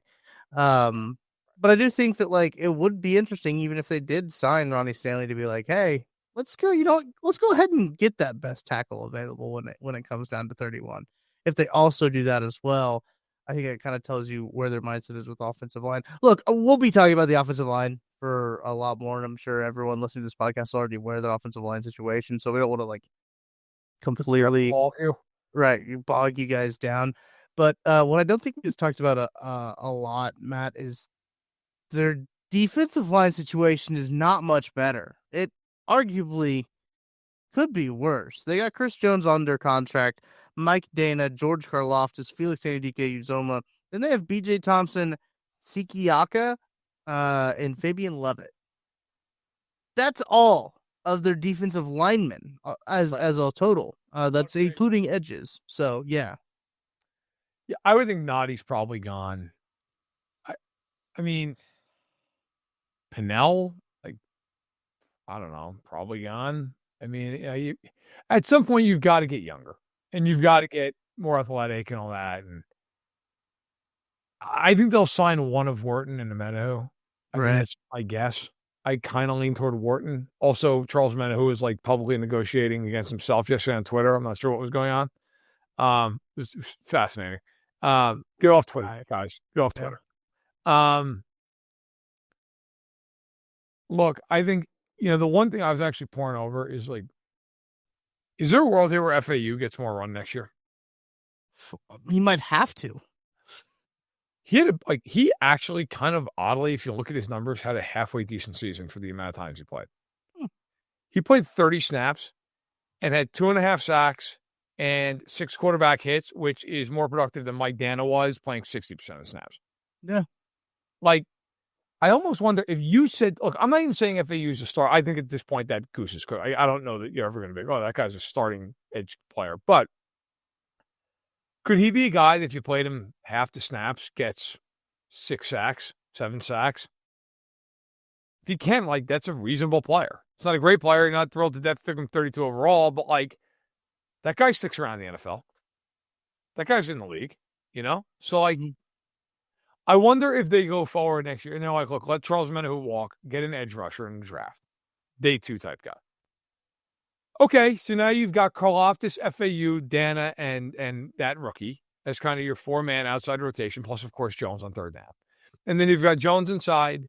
But I do think that like it would be interesting, even if they did sign Ronnie Stanley, to be like, hey, let's go. Let's go ahead and get that best tackle available when it comes down to 31. If they also do that as well, I think it kind of tells you where their mindset is with offensive line. Look, we'll be talking about the offensive line for a lot more, and I'm sure everyone listening to this podcast is already aware of that offensive line situation. So we don't want to like completely bog you guys down. But what I don't think we just talked about a lot, Matt, is their defensive line situation is not much better. It arguably could be worse. They got Chris Jones under contract, Mike Dana, George Karlaftis, Felix Anudike-Uzomah. Then they have B.J. Thompson, Sikiaka, and Fabian Levitt. That's all of their defensive linemen as a total. That's including edges. So, yeah. Yeah, I would think Noddy's probably gone. I mean, Pinnell, like, I don't know, probably gone. I mean, at some point you've got to get younger and you've got to get more athletic and all that. And I think they'll sign one of Wharton and Menahu. I mean, that's my guess. I kind of lean toward Wharton. Also, Charles Menahu is like publicly negotiating against himself yesterday on Twitter. I'm not sure what was going on. It was fascinating. Get off Twitter, guys. Get off Twitter. Look, I think, the one thing I was actually pouring over is like, is there a world here where FAU gets more run next year? He might have to. He actually kind of oddly, if you look at his numbers, had a halfway decent season for the amount of times he played. He played 30 snaps and had 2.5 sacks and 6 quarterback hits, which is more productive than Mike Dana was playing 60% of the snaps. Yeah. Like, I almost wonder if you said, look, I'm not even saying FAU is a star. I think at this point that goose is cooked. I don't know that you're ever going to be, that guy's a starting edge player. But could he be a guy that if you played him half the snaps, gets 6 sacks, 7 sacks? If he can, that's a reasonable player. It's not a great player. You're not thrilled to death to pick him 32 overall, but that guy sticks around in the NFL. That guy's in the league, So, I wonder if they go forward next year and they're like, look, let Charles Menahu walk, get an edge rusher in the draft. Day 2 type guy. Okay, so now you've got Karlaftis, FAU, Dana, and that rookie. That's kind of your 4-man outside rotation, plus, of course, Jones on third down. And then you've got Jones inside.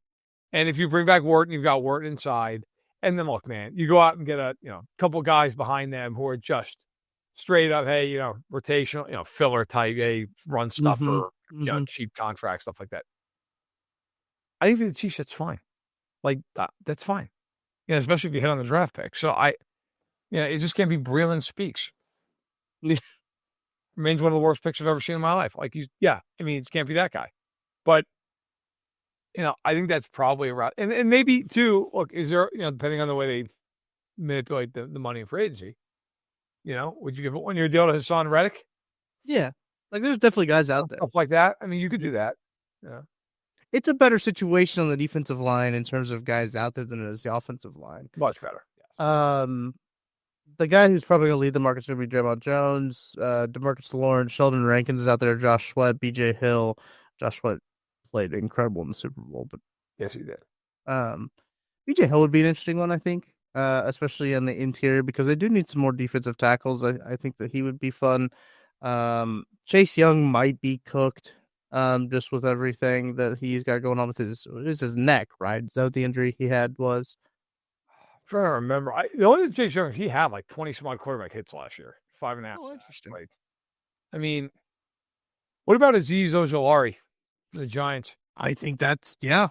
And if you bring back Wharton, you've got Wharton inside. And then, look, man, you go out and get a couple guys behind them who are just straight up, hey, rotational, filler type, hey, run stuffer, cheap contract, stuff like that. I think for the Chiefs, that's fine. That's fine. Especially if you hit on the draft pick. So it just can't be Breeland Speaks. Remains one of the worst picks I've ever seen in my life. It can't be that guy. But, I think that's probably a route. And maybe, too, look, is there, depending on the way they manipulate the money in free agency, would you give a 1-year deal to Hassan Reddick? Yeah. There's definitely guys out there. Stuff like that. I mean, you could do that. Yeah. It's a better situation on the defensive line in terms of guys out there than it is the offensive line. Much better. Yes. The guy who's probably going to lead the market's going to be Draymond Jones, DeMarcus Lawrence, Sheldon Rankins is out there, Josh Sweat, BJ Hill. Josh Sweat played incredible in the Super Bowl, but yes, he did. BJ Hill would be an interesting one, I think, especially on the interior, because they do need some more defensive tackles. I think that he would be fun. Chase Young might be cooked, just with everything that he's got going on with his neck, right? Is that what the injury he had was? I'm trying to remember. The only Chase Young, he had 20-some-odd quarterback hits last year. 5.5. Oh, interesting. I mean, what about Azeez Ojulari, the Giants? I think that's, yeah.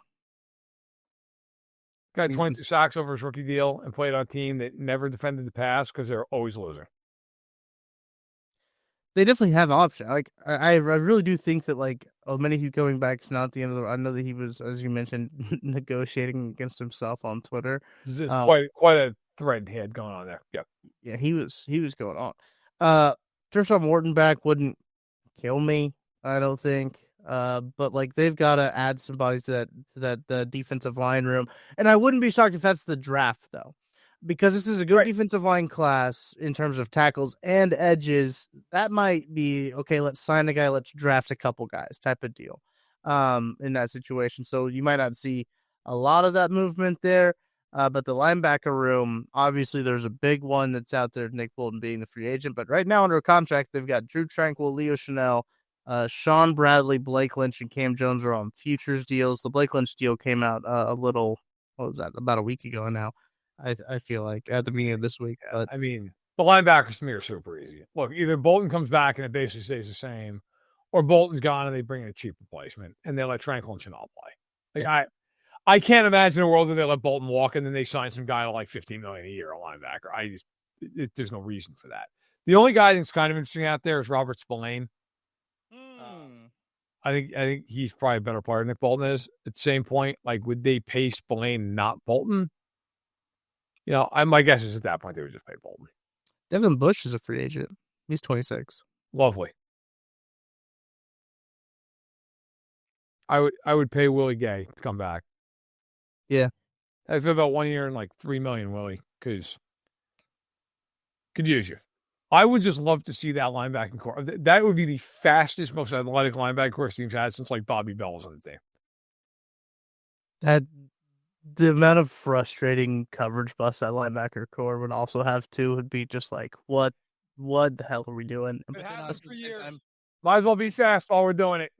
Got 22 sacks over his rookie deal and played on a team that never defended the pass because they're always losing. They definitely have options. I really do think that Omenihu going back is not the end of the. I know that he was, as you mentioned, negotiating against himself on Twitter. This is quite a thread he had going on there. Yep. Yeah, he was going on. Tershawn Morton back wouldn't kill me, I don't think. But like they've got to add some bodies to that defensive line room, and I wouldn't be shocked if that's the draft though, because this is a good defensive line class in terms of tackles and edges. That might be okay. Let's sign a guy. Let's draft a couple guys, type of deal. In that situation, so you might not see a lot of that movement there. But the linebacker room, obviously, there's a big one that's out there. Nick Bolton being the free agent, but right now under contract, they've got Drew Tranquil, Leo Chanel. Sean Bradley, Blake Lynch, and Cam Jones are on futures deals. The Blake Lynch deal came out what was that, about a week ago now, I feel like, at the beginning of this week. But I mean, the linebackers to me are super easy. Look, either Bolton comes back and it basically stays the same, or Bolton's gone and they bring in a cheap replacement, and they let Tranquil and Chanel play. Like, I can't imagine a world where they let Bolton walk and then they sign some guy to like $15 million a year, a linebacker. There's no reason for that. The only guy that's kind of interesting out there is Robert Spillane. I think he's probably a better player than Nick Bolton is. At the same point, like, would they pay Spillane, not Bolton? My guess is at that point they would just pay Bolton. Devin Bush is a free agent. He's 26. Lovely. I would pay Willie Gay to come back. Yeah. I feel about 1 year and like $3 million, Willie, because could use you. I would just love to see that linebacking core. That would be the fastest, most athletic linebacking core team's had since like Bobby Bell was on the team. That the amount of frustrating coverage busts that linebacker core would also have too would be just like, what the hell are we doing? But then also at the same time, might as well be fast while we're doing it.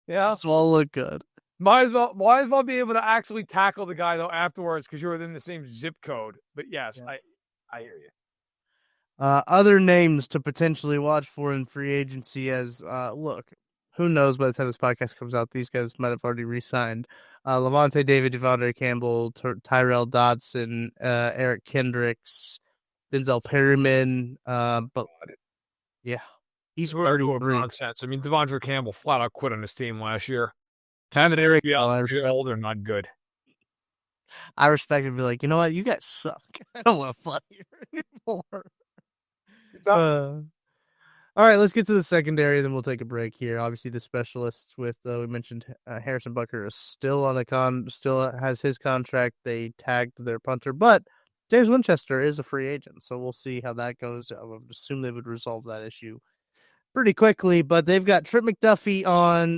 Yeah, it's all look good. Might as well be able to actually tackle the guy though afterwards because you're within the same zip code. But yes, yeah. I hear you. Other names to potentially watch for in free agency as look, who knows by the time this podcast comes out, these guys might have already re-signed. Lavonte David, Devondre Campbell, Tyrell Dodson, Eric Kendricks, Denzel Perryman. But yeah, he's 33. Nonsense. I mean, Devondre Campbell flat out quit on his team last year. Eric, older, not good. I respect him. Be like, you know what? You guys suck. I don't want to play here anymore. All right, let's get to the secondary, then we'll take a break here. Obviously, the specialists with we mentioned Harrison Butker is still on still has his contract. They tagged their punter, but James Winchester is a free agent, so we'll see how that goes. I would assume they would resolve that issue pretty quickly, but they've got Trip McDuffie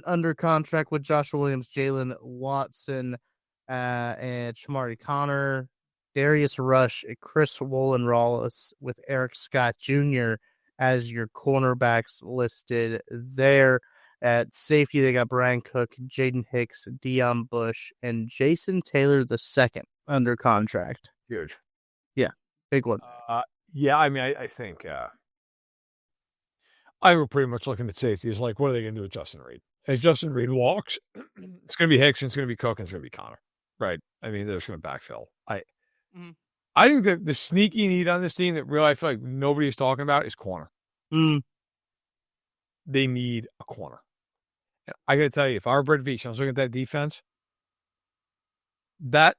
under contract with Joshua Williams, Jalen Watson, and Shamari Connor, Darius Rush, and Chris Wollen-Rawlis with Eric Scott Jr. as your cornerbacks listed there. At safety, they got Brian Cook, Jaden Hicks, Dion Bush, and Jason Taylor II under contract. Huge. Yeah, big one. Yeah, I mean, I think I were pretty much looking at safety as like, what are they going to do with Justin Reed? If Justin Reed walks, it's going to be Hicks, and it's going to be Cook, and it's going to be Connor. Right? I mean, they're just going to backfill. I think that the sneaky need on this team that really I feel like nobody's talking about is corner. They need a corner. I got to tell you, if I were Brett Veach, I was looking at that defense, trying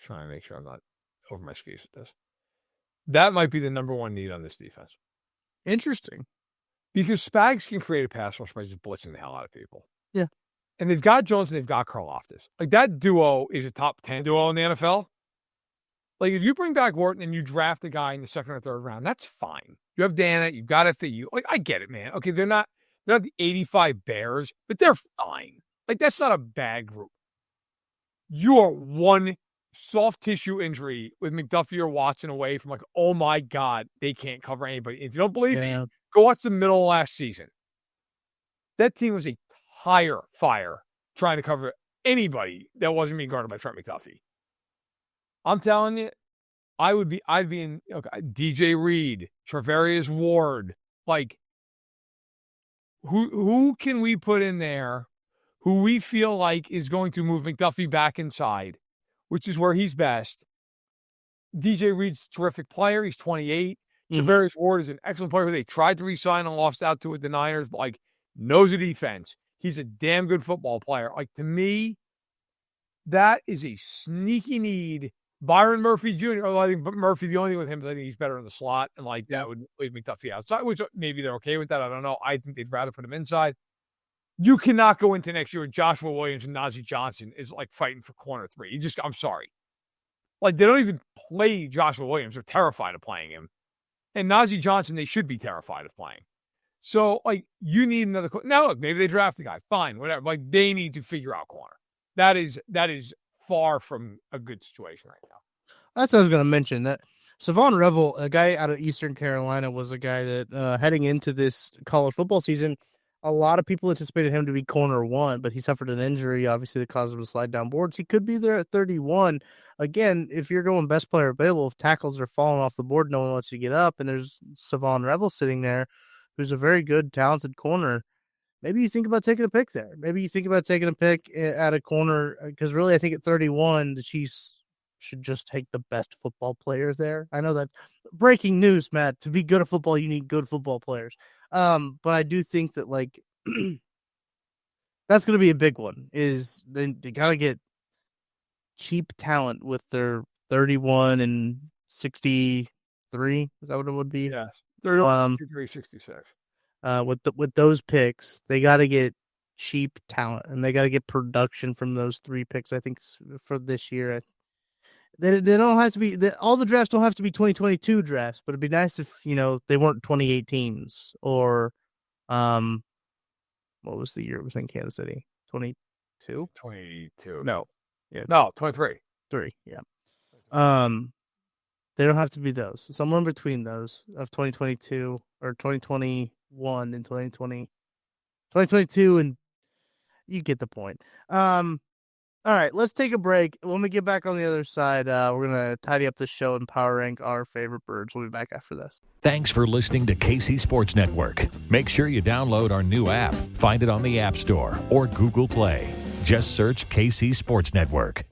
to make sure I'm not over my skis with this. That might be the number one need on this defense. Interesting. Because Spags can create a pass rush by just blitzing the hell out of people. Yeah. And they've got Jones and they've got Karlaftis. Like, that duo is a top 10 duo in the NFL. Like, if you bring back Wharton and you draft a guy in the second or third round, that's fine. You have Dana, you've got FAU. Like, I get it, man. Okay, they're not the 85 Bears, but they're fine. Like, that's not a bad group. You are one soft tissue injury with McDuffie or Watson away from like, oh my God, they can't cover anybody. If you don't believe me, go watch the middle of last season. That team was a tire fire trying to cover anybody that wasn't being guarded by Trent McDuffie. I'm telling you, I'd be in DJ Reed, Travarius Ward. Like, who can we put in there who we feel like is going to move McDuffie back inside, which is where he's best. DJ Reed's a terrific player. He's 28. Travarius Ward is an excellent player who they tried to re-sign and lost out to with the Niners, but like knows the defense. He's a damn good football player. Like, to me, that is a sneaky need Byron Murphy Jr. Although I think Murphy, the only thing with him is I think he's better in the slot, and like that would leave me tough outside, which maybe they're okay with that. I don't know. I think they'd rather put him inside. You cannot go into next year with Joshua Williams and Najee Johnson is like fighting for corner 3. I'm sorry. Like, they don't even play Joshua Williams. They're terrified of playing him. And Najee Johnson, they should be terrified of playing. So, like, you need another. Now, look, maybe they draft a guy. Fine, whatever. Like, they need to figure out corner. That is far from a good situation right now. That's what I was going to mention. That Savon Revel, a guy out of Eastern Carolina, was a guy that heading into this college football season, a lot of people anticipated him to be corner 1, but he suffered an injury, obviously, that caused him to slide down boards. He could be there at 31. Again, if you're going best player available, if tackles are falling off the board, no one lets you get up, and there's Savon Revel sitting there, who's a very good, talented corner. Maybe you think about taking a pick there. Maybe you think about taking a pick at a corner, because really, I think at 31, the Chiefs should just take the best football player there. I know that's breaking news, Matt. To be good at football, you need good football players. But I do think that, like, that's going to be a big one, is they got to get cheap talent with their 31 and 63. Is that what it would be? Yes. 31, 63, 66. With those picks, they got to get cheap talent, and they got to get production from those 3 picks, I think, for this year. They don't have to be all the drafts don't have to be 2022 drafts, but it'd be nice if they weren't 2018s or what was the year it was in Kansas City? 22? 22. No. Yeah. No, 23. 3, yeah. They don't have to be those. Somewhere in between those of 2022 or 2021 and 2020. 2022, and you get the point. All right, let's take a break. When we get back on the other side, we're going to tidy up the show and power rank our favorite birds. We'll be back after this. Thanks for listening to KC Sports Network. Make sure you download our new app. Find it on the App Store or Google Play. Just search KC Sports Network.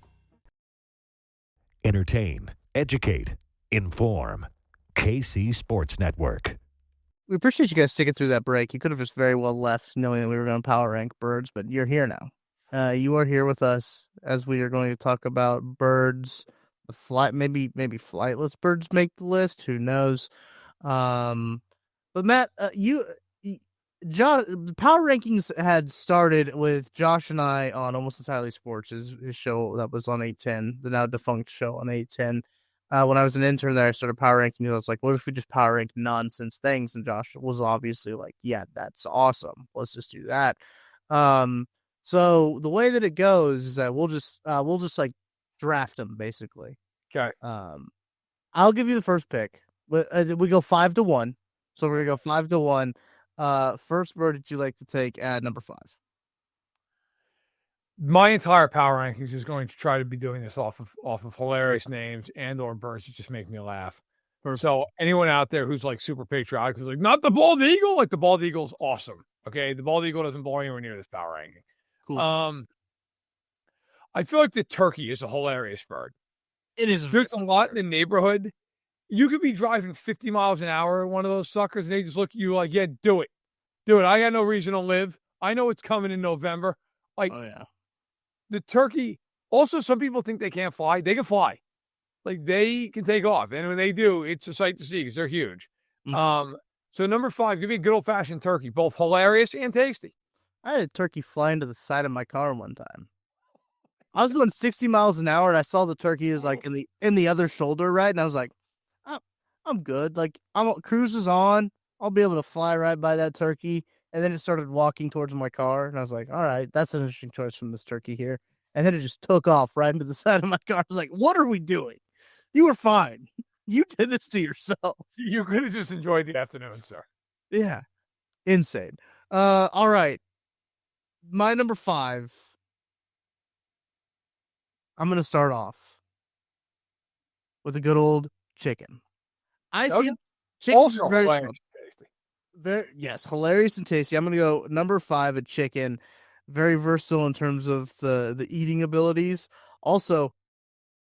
Entertain, educate, inform. KC Sports Network. We appreciate you guys sticking through that break. You could have just very well left knowing that we were going to power rank birds, but you're here now. You are here with us as we are going to talk about birds, maybe flightless birds make the list. Who knows? But Matt, Josh, power rankings had started with Josh and I on Almost Entirely Sports, his show that was on 810, the now defunct show on 810. When I was an intern there, I started power ranking. I was like, what if we just power rank nonsense things? And Josh was obviously like, yeah, that's awesome. Let's just do that. So the way that it goes is that we'll just like draft them basically. Okay. I'll give you the first pick. We go 5-1. So we're gonna go 5-1. First bird that you like to take at number 5. My entire power rankings is going to try to be doing this off of hilarious names and/or birds that just make me laugh. Perfect. So anyone out there who's like super patriotic, who's like, not the bald eagle, like the bald eagle's awesome. Okay, the bald eagle doesn't belong anywhere near this power ranking. Cool. I feel like the turkey is a hilarious bird. It is. There's a lot in the neighborhood. You could be driving 50 miles an hour in one of those suckers, and they just look at you like, yeah, do it. I got no reason to live. I know it's coming in November. Like, oh yeah. The turkey. Also, some people think they can't fly. They can fly. Like, they can take off, and when they do, it's a sight to see because they're huge. Mm-hmm. So number 5, give me a good old fashioned turkey, both hilarious and tasty. I had a turkey fly into the side of my car one time. I was going 60 miles an hour, and I saw the turkey is like in the other shoulder, right? And I was like, oh, I'm good. Like, cruise is on. I'll be able to fly right by that turkey. And then it started walking towards my car, and I was like, all right, that's an interesting choice from this turkey here. And then it just took off right into the side of my car. I was like, what are we doing? You were fine. You did this to yourself. You could have just enjoyed the afternoon, sir. Yeah. Insane. All right. My number 5. I'm going to start off with a good old chicken. I think chicken is very tasty. Yes, hilarious and tasty. I'm going to go number 5 at chicken. Very versatile in terms of the eating abilities. Also,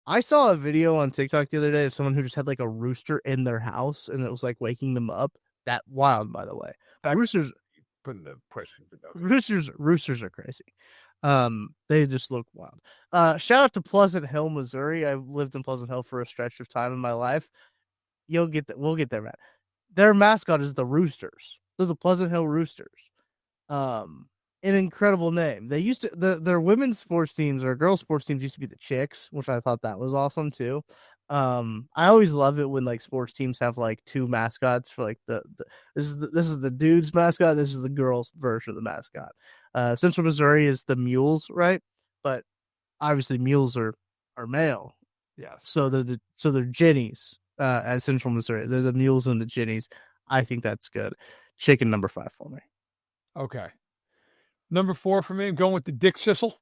I saw a video on TikTok the other day of someone who just had like a rooster in their house, and it was like waking them up. That wild, by the way. Roosters putting the question. Roosters are crazy. They just look wild. Shout out to Pleasant Hill, Missouri. I lived in Pleasant Hill for a stretch of time in my life. We'll get there, Matt. Their mascot is the Roosters. They're the Pleasant Hill Roosters. An incredible name. They used to their women's sports teams or girls' sports teams used to be the Chicks, which I thought that was awesome too. I always love it when like sports teams have like two mascots for like this is the dude's mascot, this is the girls' version of the mascot. Central Missouri is the Mules, right? But obviously mules are male. Yeah. So they're Jennies at Central Missouri. They're the Mules and the Jennies. I think that's good. Chicken number 5 for me. Okay. Number 4 for me, I'm going with the Dick Sissel.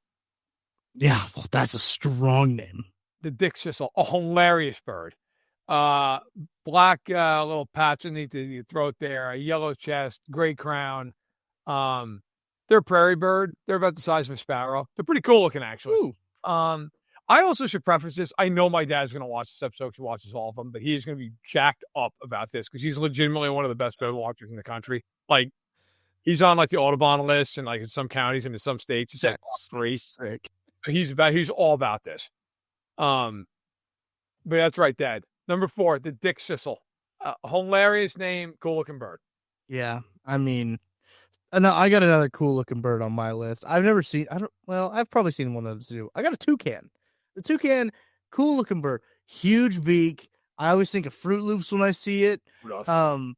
Yeah, well, that's a strong name. The Dick Sissel, a hilarious bird. Black little patch underneath the throat there, a yellow chest, gray crown. They're a prairie bird. They're about the size of a sparrow. They're pretty cool looking, actually. Ooh. I also should preface this. I know my dad's going to watch this episode. He watches all of them, but he's going to be jacked up about this because he's legitimately one of the best bird watchers in the country. Like, he's on like the Audubon list and like in some counties and in some states. It's like sick. He's all about this. But that's right, Dad. Number 4, the Dick Sissel. Hilarious name, cool looking bird. Yeah, I mean, no, I got another cool looking bird on my list. I've never seen. I've probably seen one at the zoo. I got a toucan. The toucan, cool looking bird, huge beak. I always think of Fruit Loops when I see it. But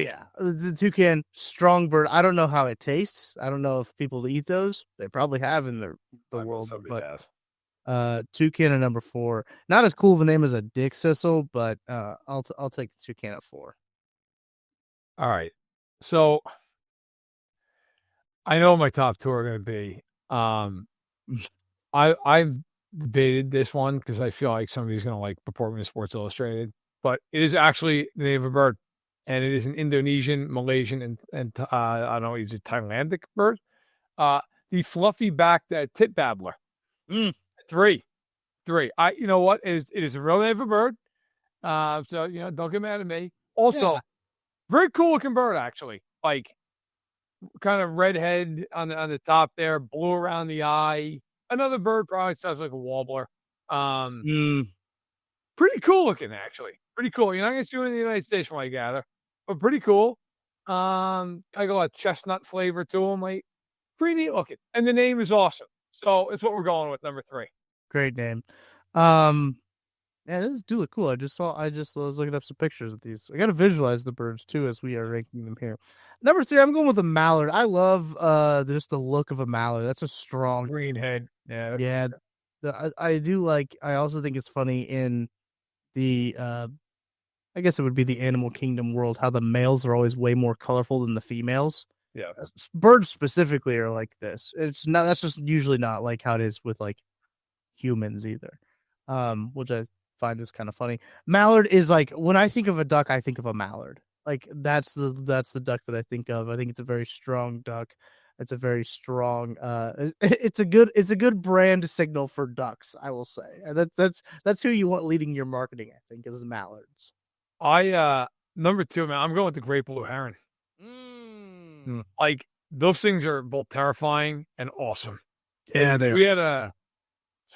yeah, the toucan, strong bird. I don't know how it tastes. I don't know if people eat those. They probably have in the world. But toucan at number 4. Not as cool of a name as a Dick Sissel, but I'll take the toucan at 4. All right. So I know my top 2 are going to be. I've debated this one because I feel like somebody's going to like purport me to Sports Illustrated, but it is actually the name of a bird. And it is an Indonesian, Malaysian, and I don't know, is it Thailandic bird? The fluffy-backed tit babbler. 3. You know what? It is a real name of a bird. So, don't get mad at me. Also, very cool-looking bird, actually. Like, kind of red head on the top there, blue around the eye. Another bird probably sounds like a warbler. Pretty cool-looking, actually. Pretty cool. You're not going to see it in the United States, from what I gather. But pretty cool. I got a chestnut flavor to them. Like, pretty neat looking. And the name is awesome. So it's what we're going with, number 3. Great name. Yeah, these do look cool. I was looking up some pictures of these. I got to visualize the birds too as we are ranking them here. Number 3, I'm going with a mallard. I love just the look of a mallard. That's a strong green head. Yeah. I do like. I also think it's funny in the I guess it would be the animal kingdom world, how the males are always way more colorful than the females. Yeah. Birds specifically are like this. That's just usually not like how it is with like humans either. Which I find is kind of funny. Mallard is like, when I think of a duck, I think of a mallard. Like that's the duck that I think of. I think it's a very strong duck. It's a very strong it's a good brand signal for ducks, I will say. And that's who you want leading your marketing, I think, is the mallards. Number 2, man, I'm going with the great blue heron. Like, those things are both terrifying and awesome. Yeah, they are.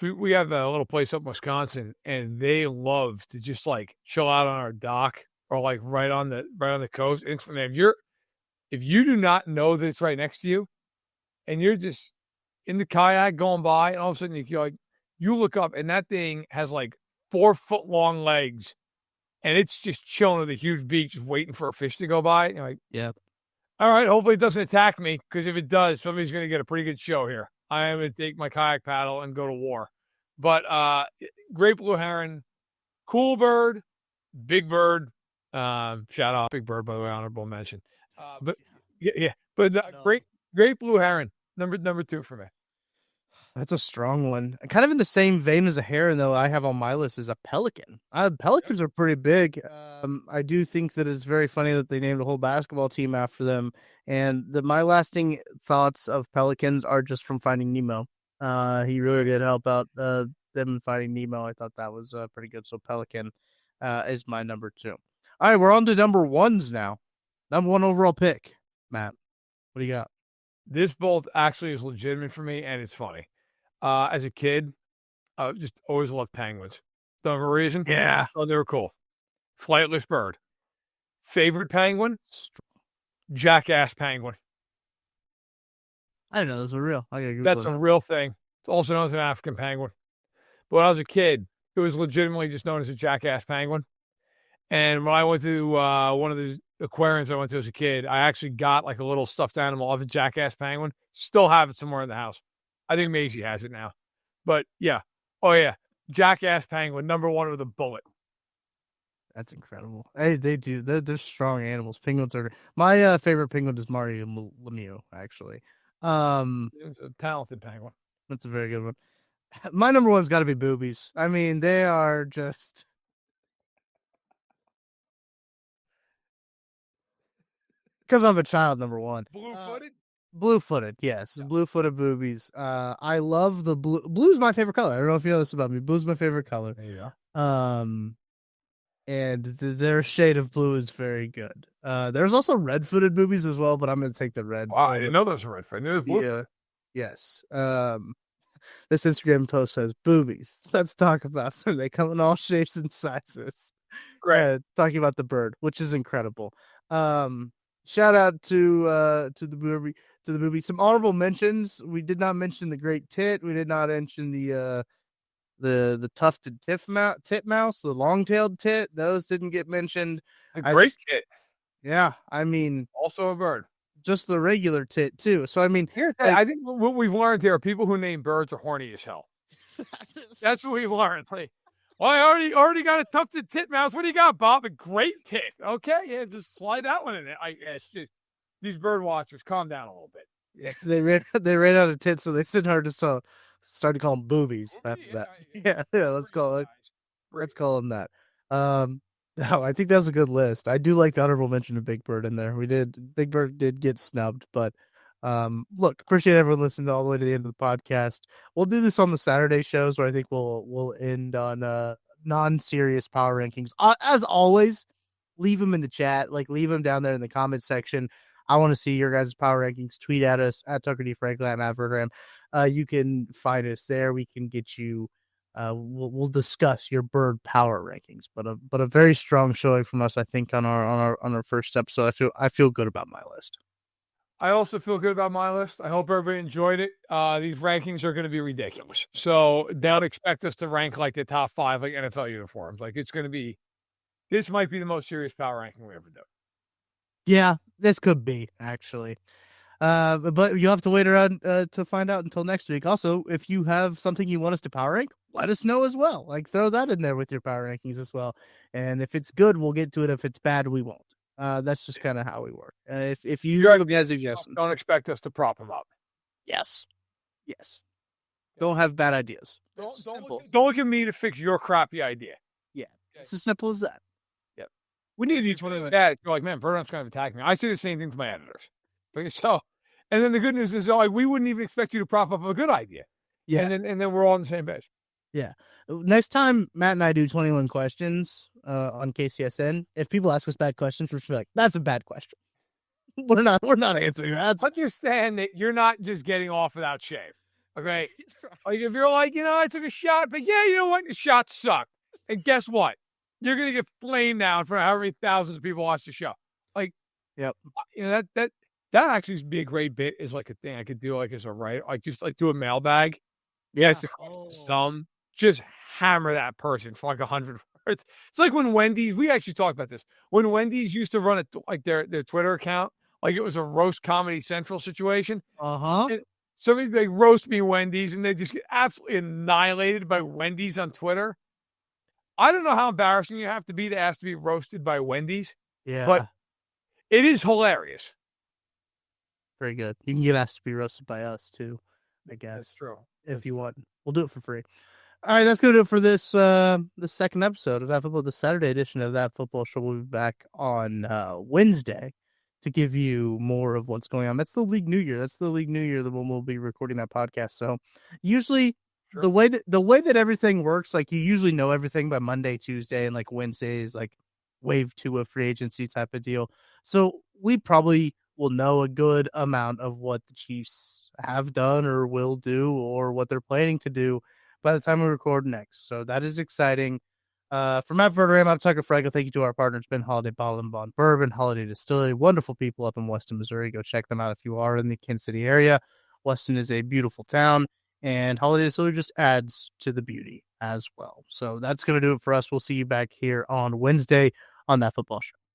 We have a little place up in Wisconsin, and they love to just like chill out on our dock or like right on the coast. And if you do not know that it's right next to you, and you're just in the kayak going by, and all of a sudden you look up, and that thing has like 4-foot long legs, and it's just chilling with a huge beak, just waiting for a fish to go by. And you're like, yeah. All right, hopefully it doesn't attack me, because if it does, somebody's going to get a pretty good show here. I am going to take my kayak paddle and go to war. But great blue heron, cool bird, big bird. Shout out big bird, by the way, honorable mention. But great blue heron, number 2 for me. That's a strong one. Kind of in the same vein as a heron, though, I have on my list is a pelican. Pelicans are pretty big. I do think that it's very funny that they named a whole basketball team after them. And my lasting thoughts of pelicans are just from Finding Nemo. He really did help out them in Finding Nemo. I thought that was pretty good. So pelican is my number 2. All right, we're on to number 1s now. Number 1 overall pick, Matt. What do you got? This bolt actually is legitimate for me, and it's funny. As a kid, I just always loved penguins. Don't have a reason. Yeah. Oh, they were cool. Flightless bird. Favorite penguin? Jackass penguin. I didn't know those were real. I gotta Google That's it. a real thing. It's also known as an African penguin. But when I was a kid, it was legitimately just known as a jackass penguin. And when I went to one of the aquariums I went to as a kid, I actually got like a little stuffed animal of a jackass penguin. Still have it somewhere in the house. I think Maisie has it now. But yeah. Oh yeah. Jackass penguin, number one with a bullet. That's incredible. Hey, they do. They're strong animals. Penguins are. My favorite penguin is Mario Lemieux, actually. It's a talented penguin. That's a very good one. My number one's got to be boobies. I mean, they are just. Because I'm a child, number one. Blue-footed? Blue-footed, yes. Yeah. Blue-footed boobies. I love the blue. Blue's my favorite color. I don't know if you know this about me. Blue's my favorite color. There you go. And their shade of blue is very good. There's also red-footed boobies as well, but I'm going to take the red. Wow, I didn't know those were red. I knew it was blue. Yeah. Yes. This Instagram post says boobies. Let's talk about them. They come in all shapes and sizes. Great. Talking about the bird, which is incredible. Shout out to the booby. Some honorable mentions. We did not mention the great tit. We did not mention the tufted titmouse, the long-tailed tit. Those didn't get mentioned. A great tit. Yeah, I mean, Also a bird. just the regular tit too. So I mean, I think what we've learned here, people who name birds are horny as hell. That's what we've learned. Like, well, I already got a tufted titmouse. What do you got, Bob? A great tit. Okay, yeah, just slide that one in there. It's just these bird watchers, calm down a little bit. yeah, they ran out of tits, so they sent her to started calling boobies after that. Yeah, let's call them that. No, I think that's a good list. I do like the honorable mention of Big Bird in there. Big Bird did get snubbed, but look, appreciate everyone listening all the way to the end of the podcast. We'll do this on the Saturday shows where I think we'll end on non-serious power rankings. As always, leave them in the chat, leave them down there in the comment section. I want to see your guys' power rankings. Tweet at us at Tucker D. Franklin at Matt Verderame. You can find us there. We can get you. We'll discuss your bird power rankings, but a very strong showing from us, I think, on our first episode. I feel good about my list. I also feel good about my list. I hope everybody enjoyed it. These rankings are going to be ridiculous. So don't expect us to rank like the top 5 like NFL uniforms. This might be the most serious power ranking we ever do. Yeah, this could be actually. But you'll have to wait around to find out until next week. Also, if you have something you want us to power rank, let us know as well. Throw that in there with your power rankings as well. And if it's good, we'll get to it. If it's bad, we won't. That's just kind of how we work. If you guys don't expect us to prop them up. Yes. Don't have bad ideas. Don't look at me to fix your crappy idea. Yeah, it's as simple as that. Yep. We need to use one of that. You're like, man, Verderam's kind of attacking me. I say the same thing to my editors. So, and then the good news is, we wouldn't even expect you to prop up a good idea. Yeah. And then we're all on the same page. Yeah. Next time Matt and I do 21 questions on KCSN, if people ask us bad questions, we're just like, that's a bad question. We're not answering that. Understand that you're not just getting off without shave. Okay. If you're like, I took a shot, but yeah, you know what? The shot sucked. And guess what? You're going to get flamed now in front of how many thousands of people watch the show. Yep. That actually would be a great bit, is like a thing I could do as a writer, just do a mailbag. Yes. Some just hammer that person for 100 words. It's like when Wendy's, we actually talked about this, when Wendy's used to run their Twitter account, it was a roast Comedy Central situation. Uh-huh. Somebody would roast me Wendy's, and they just get absolutely annihilated by Wendy's on Twitter. I don't know how embarrassing you have to be to ask to be roasted by Wendy's. Yeah. But it is hilarious. Very good. You can get asked to be roasted by us too, I guess. That's true. If you want. We'll do it for free. All right, that's going to do it for this the second episode of That Football, the Saturday edition of That Football Show. We'll be back on Wednesday to give you more of what's going on. That's the League New Year. That's the League New Year that we'll be recording that podcast. So usually the way that everything works, you usually know everything by Monday, Tuesday, and Wednesdays, wave 2 of free agency type of deal. So we probably we'll know a good amount of what the Chiefs have done or will do or what they're planning to do by the time we record next. So that is exciting. For Matt Verderame, I'm Tucker Franklin. Thank you to our partners, Ben Holiday Bottle and Bond Bourbon, Holiday Distillery, wonderful people up in Weston, Missouri. Go check them out if you are in the Kansas City area. Weston is a beautiful town, and Holiday Distillery just adds to the beauty as well. So that's going to do it for us. We'll see you back here on Wednesday on That Football Show.